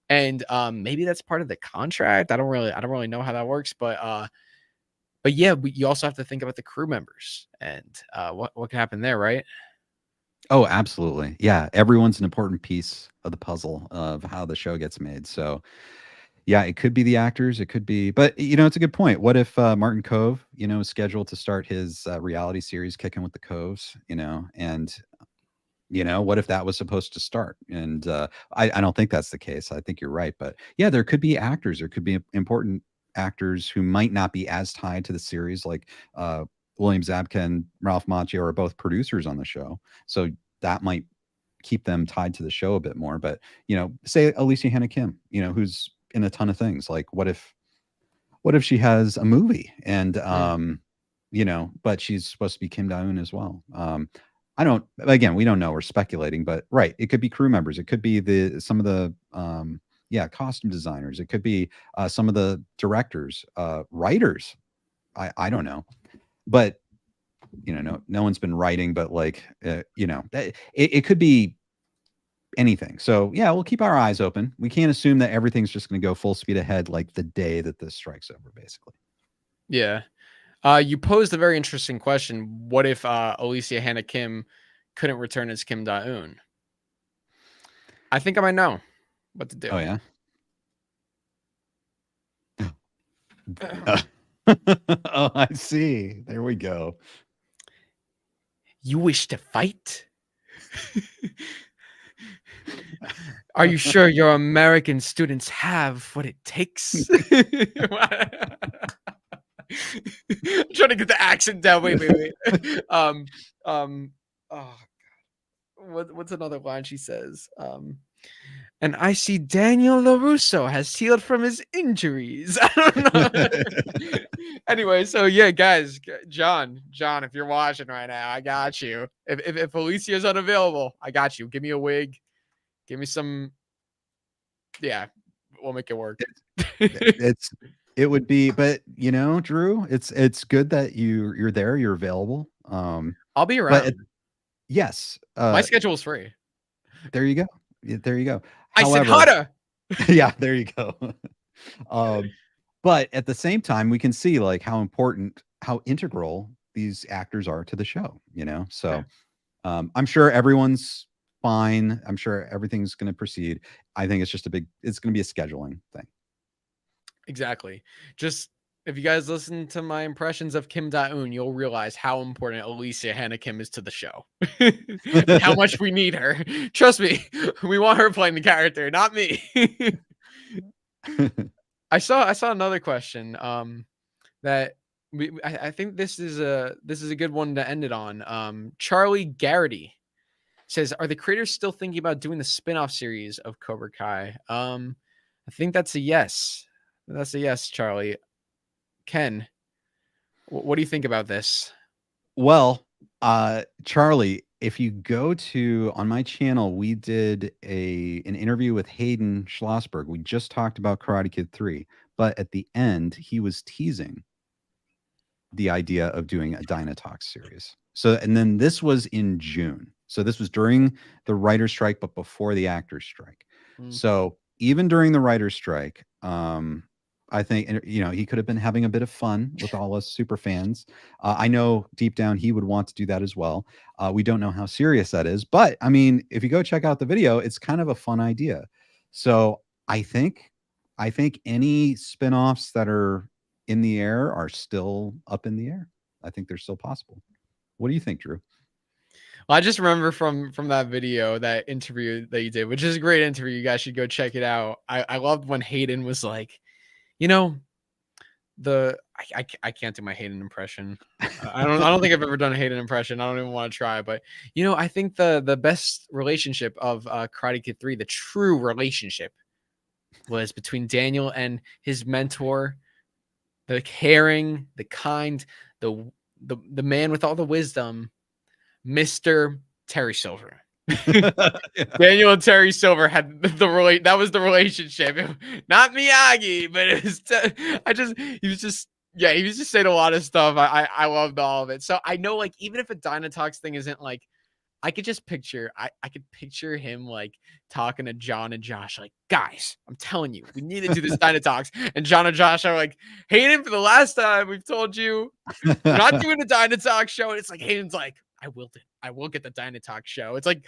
And maybe that's part of the contract. I don't really know how that works, but yeah, you also have to think about the crew members and what can happen there, right? Oh, absolutely. Yeah, everyone's an important piece of the puzzle of how the show gets made. So, yeah, it could be the actors, it could be, but it's a good point. What if Martin Cove, is scheduled to start his reality series, Kicking with the Coves, and what if that was supposed to start? And I don't think that's the case. I think you're right, but yeah, there could be actors, there could be important actors who might not be as tied to the series, like William Zabka and Ralph Macchio are both producers on the show, so that might keep them tied to the show a bit more. But say Alicia Hannah Kim, who's in a ton of things. Like what if she has a movie and but she's supposed to be Kim Da-eun as well. Again, we don't know, we're speculating, but right, it could be crew members, it could be some of the costume designers, it could be some of the directors, writers. I don't know, but no one's been writing, but like it could be anything. So yeah, we'll keep our eyes open. We can't assume that everything's just going to go full speed ahead like the day that this strike's over, basically. Yeah. You posed a very interesting question. What if Alicia Hannah Kim couldn't return as Kim Da-eun? I think I might know what to do. Oh yeah. Oh, I see. There we go. You wish to fight? Are you sure your American students have what it takes? I'm trying to get the accent down. Wait. Oh God. What's another line she says? And I see Daniel LaRusso has healed from his injuries. I don't know. Anyway, so yeah, guys, John, if you're watching right now, I got you. If Alicia's unavailable, I got you. Give me a wig. Give me some. Yeah, we'll make it work. It would be, but Drew, it's good that you're there, you're available. I'll be around. Yes. My schedule's free. There you go. There you go. I said However, Hada. yeah, there you go. um, but at the same time, we can see like how important, how integral these actors are to the show. You know, Yeah, so I'm sure everyone's fine. I'm sure everything's going to proceed. I think it's just it's going to be a scheduling thing. exactly. Just if you guys listen to my impressions of Kim Da-eun, you'll realize how important Alicia Hannah Kim is to the show and how much we need her. Trust me, we want her playing the character, not me. I saw another question. That I think this is a good one to end it on. Charlie Garrity says, "Are the creators still thinking about doing the spin-off series of Cobra Kai?" I think that's a yes. That's a yes, Charlie. Ken, what do you think about this? Well, Charlie, if you go to on my channel, we did an interview with Hayden Schlossberg. We just talked about Karate Kid 3, but at the end, he was teasing the idea of doing a Dynatox series. So, and then this was in June. So this was during the writer's strike, but before the actor's strike. Mm. So even during the writer's strike, I think, you know, he could have been having a bit of fun with all us super fans. I know deep down he would want to do that as well. We don't know how serious that is, but I mean, if you go check out the video, it's kind of a fun idea. So I think any spin-offs that are in the air are still up in the air. I think they're still possible. What do you think, Drew? Well, I just remember from that video, that interview that you did, which is a great interview. You guys should go check it out. I loved when Hayden was like, you know, I can't do my Hayden impression. I don't think I've ever done a Hayden impression. I don't even want to try, but you know, I think the best relationship of Karate Kid 3, the true relationship, was between Daniel and his mentor, the caring, the kind, the man with all the wisdom, Mr. Terry Silver. Daniel and Terry Silver had that was the relationship. Not Miyagi, but it was he was just saying a lot of stuff. I loved all of it. So I know, like, even if a Dynatox thing isn't like, I could just picture, I could picture him like talking to John and Josh, like, guys, I'm telling you, we need to do this Dynatox. And John and Josh are like, Hayden, for the last time, we've told you we're not doing a Dynatox show. And it's like Hayden's like, I will get the Dynatox show. It's like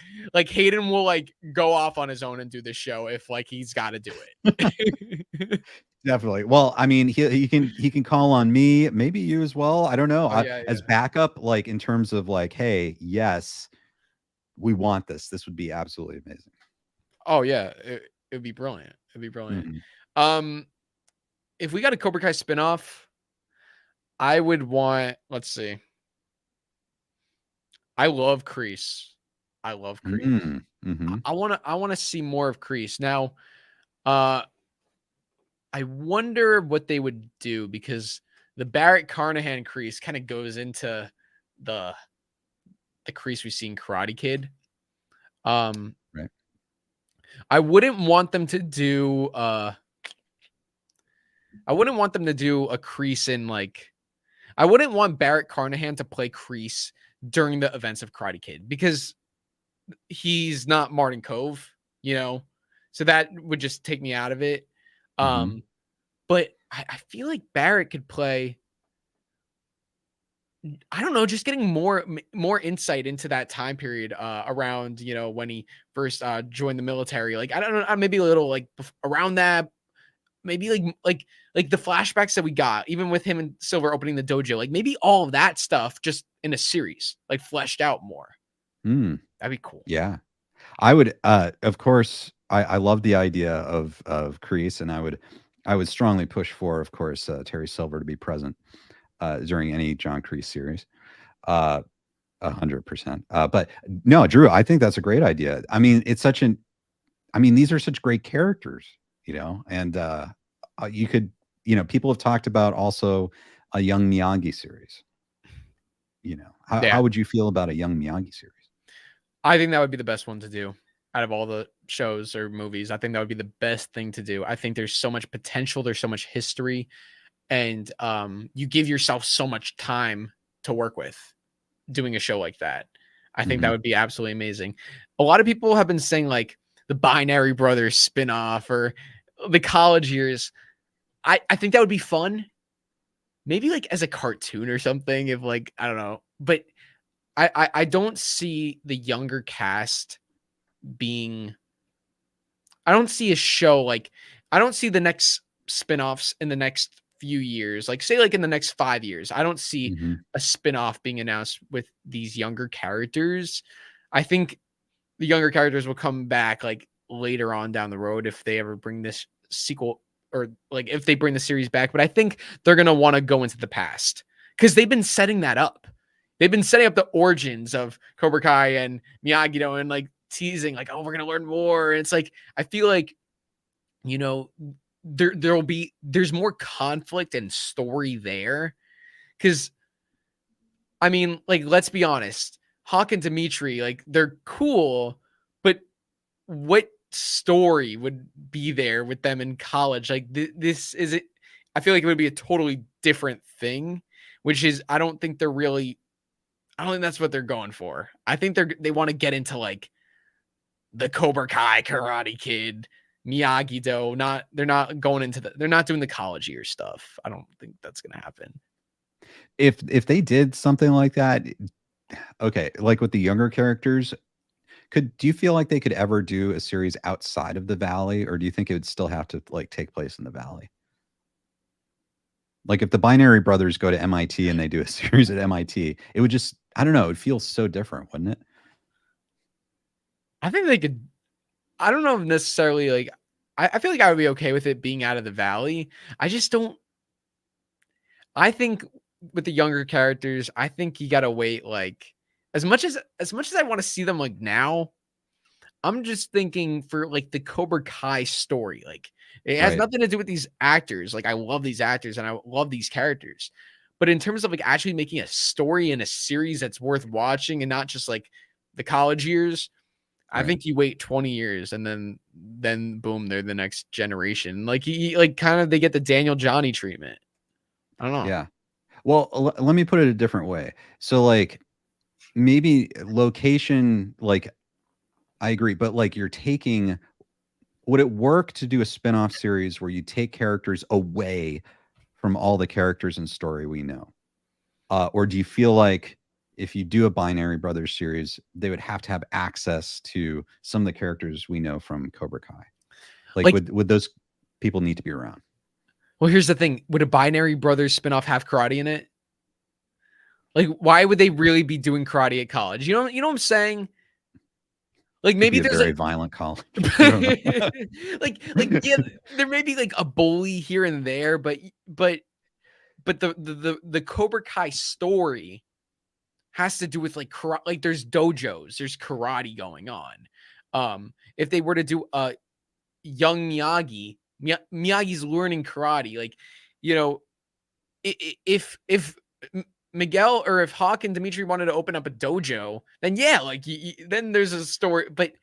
Hayden will like go off on his own and do this show if like he's got to do it. Definitely. Well, I mean, he can call on me, maybe you as well. I don't know. Oh yeah, As backup, like in terms of like, hey, yes, we want this. This would be absolutely amazing. Oh yeah, it'd be brilliant. It'd be brilliant. Mm-hmm. If we got a Cobra Kai spinoff, I would want. Let's see. I love Kreese. I love Kreese. Mm-hmm. I want to see more of Kreese. Now, I wonder what they would do, because the Barrett Carnahan Kreese kind of goes into the Kreese we see in Karate Kid. Right. I wouldn't want them to do a Kreese in like, I wouldn't want Barrett Carnahan to play Kreese during the events of Karate Kid, because he's not Martin Cove, you know, so that would just take me out of it. Mm-hmm. But I feel like Barrett could play, I don't know, just getting more insight into that time period around, you know, when he first joined the military. Like, I don't know, maybe a little like around that, maybe like the flashbacks that we got, even with him and Silver opening the dojo, like maybe all of that stuff just in a series, like fleshed out more. That'd be cool. Yeah. I would, of course, I love the idea of Kreese, and I would strongly push for, of course, Terry Silver to be present during any John Kreese series, 100%. But no, Drew, I think that's a great idea. I mean, these are such great characters, you know, and you could, you know, people have talked about also a young Miyagi series. You know, how would you feel about a young Miyagi series? I think that would be the best one to do out of all the shows or movies. I think that would be the best thing to do. I think there's so much potential. There's so much history, and you give yourself so much time to work with doing a show like that. I think that would be absolutely amazing. A lot of people have been saying like the Binary Brothers spinoff or the college years. I think that would be fun. Maybe like as a cartoon or something, if like, I don't know. But I don't see the younger cast being, I don't see a show like, I don't see the next spinoffs in the next few years. Like say like in the next 5 years, I don't see Mm-hmm. a spinoff being announced with these younger characters. I think the younger characters will come back like later on down the road if they ever bring this sequel or like if they bring the series back. But I think they're going to want to go into the past because they've been setting that up. They've been setting up the origins of Cobra Kai and Miyagi-Do and like teasing like, oh, we're going to learn more. And it's like, I feel like, you know, there's more conflict and story there. Cause I mean, like, let's be honest, Hawk and Dimitri, like they're cool, but what story would be there with them in college? Like this is it. I feel like it would be a totally different thing, which is, I don't think that's what they're going for. I think they want to get into like the Cobra Kai Karate Kid, Miyagi-Do. They're not going into they're not doing the college year stuff. I don't think that's going to happen. If they did something like that, okay, like with the younger characters, do you feel like they could ever do a series outside of the Valley, or do you think it would still have to like take place in the Valley? Like if the Binary Brothers go to MIT and they do a series at MIT, it would just, I don't know, it would feel so different, wouldn't it? I think they could. I don't know if necessarily like. I feel like I would be okay with it being out of the Valley. I just don't. I think with the younger characters, I think you gotta wait. Like as much as I want to see them like now, I'm just thinking for like the Cobra Kai story. Like it has Right. nothing to do with these actors. Like I love these actors and I love these characters. But in terms of like actually making a story in a series that's worth watching and not just like the college years, I Right. think you wait 20 years and then boom, they're the next generation. Like like kind of they get the Daniel Johnny treatment. I don't know. Yeah. Well, let me put it a different way. So like maybe location, like I agree, but like you're taking, would it work to do a spin-off series where you take characters away from all the characters and story we know? Or do you feel like if you do a Binary Brothers series, they would have to have access to some of the characters we know from Cobra Kai? Like, Like, would those people need to be around? well, here's the thing. Would a Binary Brothers spinoff have karate in it? Like, why would they really be doing karate at college? You know what I'm saying? Like Could maybe be a there's very like violent college. I don't know. like yeah, there may be like a bully here and there, but the Cobra Kai story has to do with like karate. Like there's dojos, there's karate going on. If they were to do a young Miyagi's learning karate, like you know, if Miguel or if Hawk and Dimitri wanted to open up a dojo, then yeah, like then there's a story. But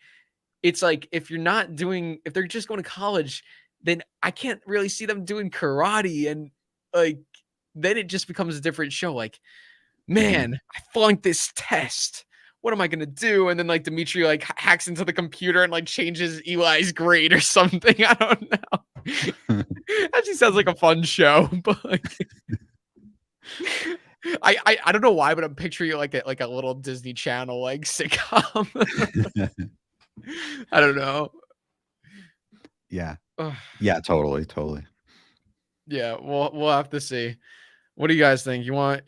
it's like if they're just going to college, then I can't really see them doing karate, and like then it just becomes a different show. Like, man, I flunked this test. What am I gonna do? And then like Dimitri like hacks into the computer and like changes Eli's grade or something. I don't know. Actually sounds like a fun show, but like I don't know why, but I'm picturing like a little Disney Channel like sitcom. I don't know. Yeah. Ugh. Yeah, totally. Yeah, we'll have to see. What do you guys think? You want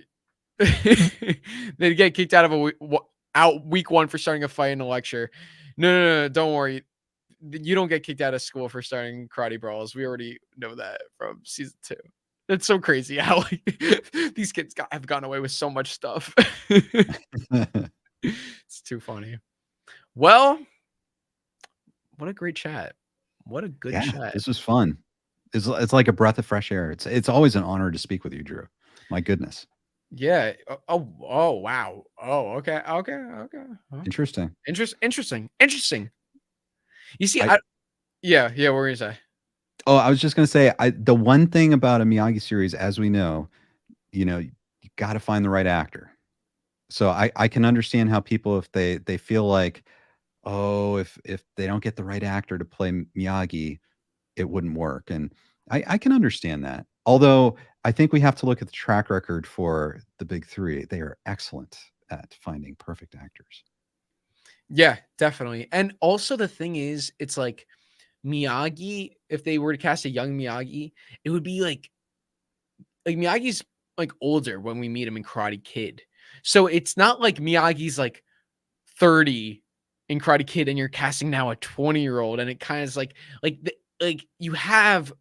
they get kicked out of week 1 for starting a fight in a lecture? No, don't worry. You don't get kicked out of school for starting karate brawls. We already know that from season 2. It's so crazy how like, these kids have gone away with so much stuff. It's too funny. Well, what a great chat. What a good chat. This was fun. It's like a breath of fresh air. It's always an honor to speak with you, Drew. My goodness. Yeah. Oh, wow. Oh, okay. Huh. Interesting. Interesting. You see, I yeah, what were you gonna say? Oh, I was just gonna say, the one thing about a Miyagi series, as we know, you got to find the right actor. So I can understand how people, if they feel like, oh, if they don't get the right actor to play Miyagi, it wouldn't work. And I can understand that. Although I think we have to look at the track record for the big three. They are excellent at finding perfect actors. Yeah, definitely. And also the thing is, it's like Miyagi, if they were to cast a young Miyagi, it would be like Miyagi's like older when we meet him in Karate Kid. So it's not like Miyagi's like 30 in Karate Kid and you're casting now a 20-year-old, and it kind of is like you have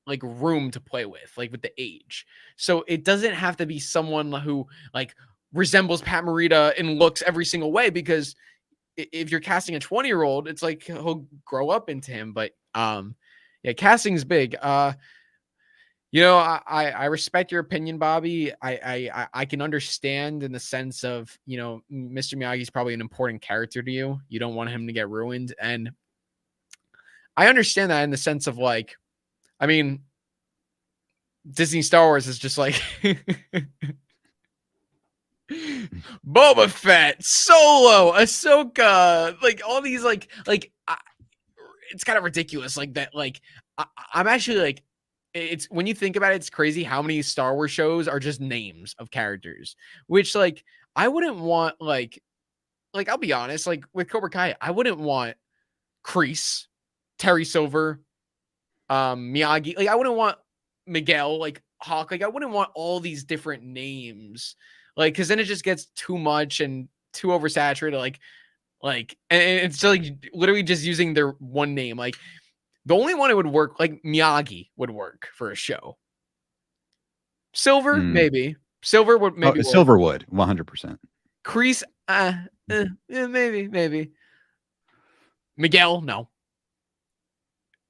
like room to play with the age. So it doesn't have to be someone who like resembles Pat Morita in looks every single way, because if you're casting a 20-year-old, it's like he'll grow up into him. But yeah, casting is big. I respect your opinion, Bobby. I can understand in the sense of, Mr. Miyagi's probably an important character to you. You don't want him to get ruined. And I understand that in the sense of like, I mean, Disney Star Wars is just like Boba Fett, Solo, Ahsoka, like all these it's kind of ridiculous like that. Like I'm actually like, it's when you think about it, it's crazy how many Star Wars shows are just names of characters, which like I wouldn't want like I'll be honest, like with Cobra Kai, I wouldn't want Kreese, Terry Silver, Miyagi, like I wouldn't want Miguel, like Hawk, like I wouldn't want all these different names, like because then it just gets too much and too oversaturated, and it's like literally just using their one name. Like the only one it would work, like Miyagi would work for a show. Silver, Mm. maybe. Silver would maybe work. Silverwood, 100%. Kreese, maybe. Miguel, no.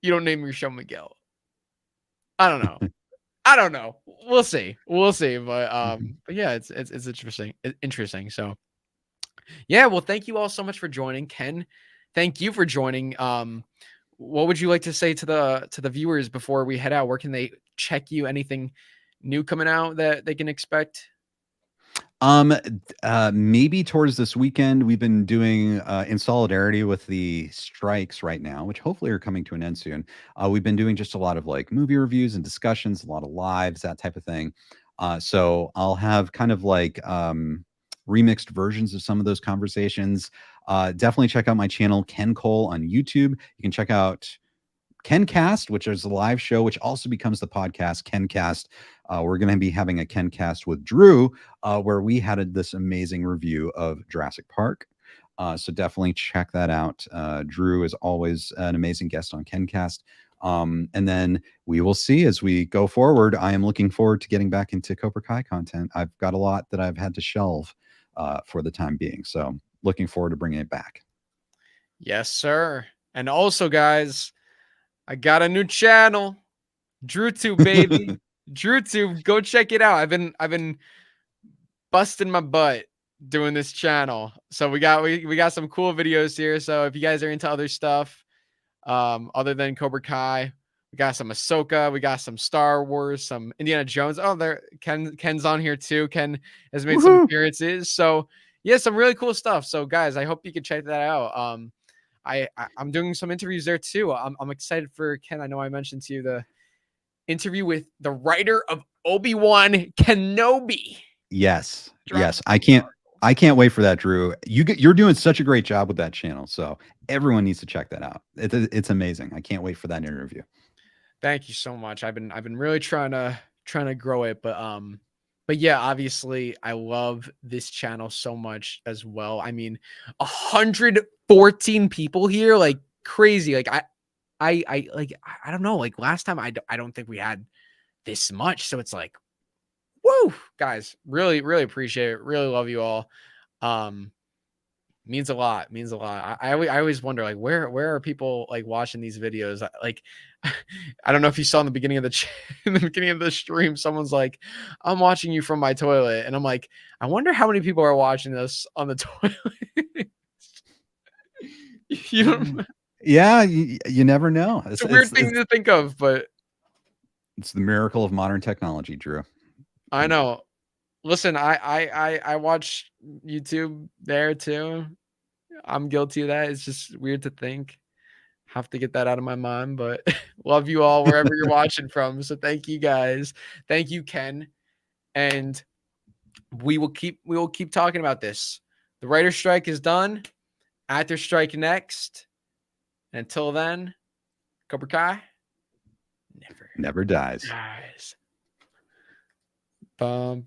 You don't name your show Miguel. I don't know. I don't know. We'll see. But yeah, it's interesting. Interesting. So yeah, well, thank you all so much for joining. Ken, thank you for joining. What would you like to say to the viewers before we head out? Where can they check you? Anything new coming out that they can expect? Maybe towards this weekend. We've been doing in solidarity with the strikes right now, which hopefully are coming to an end soon. We've been doing just a lot of like movie reviews and discussions, a lot of lives, that type of thing. So I'll have kind of like remixed versions of some of those conversations. Definitely check out my channel, Ken Cole, on YouTube. You can check out KenCast, which is a live show, which also becomes the podcast KenCast. We're going to be having a KenCast with Drew, where we had this amazing review of Jurassic Park. So definitely check that out. Drew is always an amazing guest on KenCast. And then we will see as we go forward. I am looking forward to getting back into Cobra Kai content. I've got a lot that I've had to shelve for the time being. So looking forward to bringing it back. Yes, sir. And also, guys, I got a new channel, DrewTube, baby. DrewTube, go check it out. I've been busting my butt doing this channel. So we got some cool videos here. So if you guys are into other stuff, other than Cobra Kai, we got some Ahsoka, we got some Star Wars, some Indiana Jones. Oh, there Ken's on here too. Ken has made some appearances. So yeah, some really cool stuff. So guys, I hope you can check that out. I'm doing some interviews there too. I'm excited for Ken. I know I mentioned to you the interview with the writer of Obi-Wan Kenobi. Yes. I can't wait for that, Drew. You're doing such a great job with that channel. So everyone needs to check that out. It's amazing. I can't wait for that interview. Thank you so much. I've been really trying to grow it, but yeah, obviously I love this channel so much as well. I mean, 114 people here, like crazy. Like I don't know, like last time I don't think we had this much. So it's like, woo, guys, really appreciate it. Really love you all. Means a lot. I always wonder, like, where are people like watching these videos? Like, I don't know if you saw in the beginning of in the beginning of the stream, someone's like, I'm watching you from my toilet. And I'm like, I wonder how many people are watching this on the toilet. You don't, yeah, you never know. it's a weird thing to think of, but it's the miracle of modern technology, Drew. I know. Listen, I watch YouTube there too. I'm guilty of that. It's just weird to think. Have to get that out of my mind, but love you all wherever you're watching from. So thank you guys. Thank you, Ken. And we will keep talking about this. The writer's strike is done. Actor strike next. Until then, Cobra Kai never Never dies. dies. Bum, bum.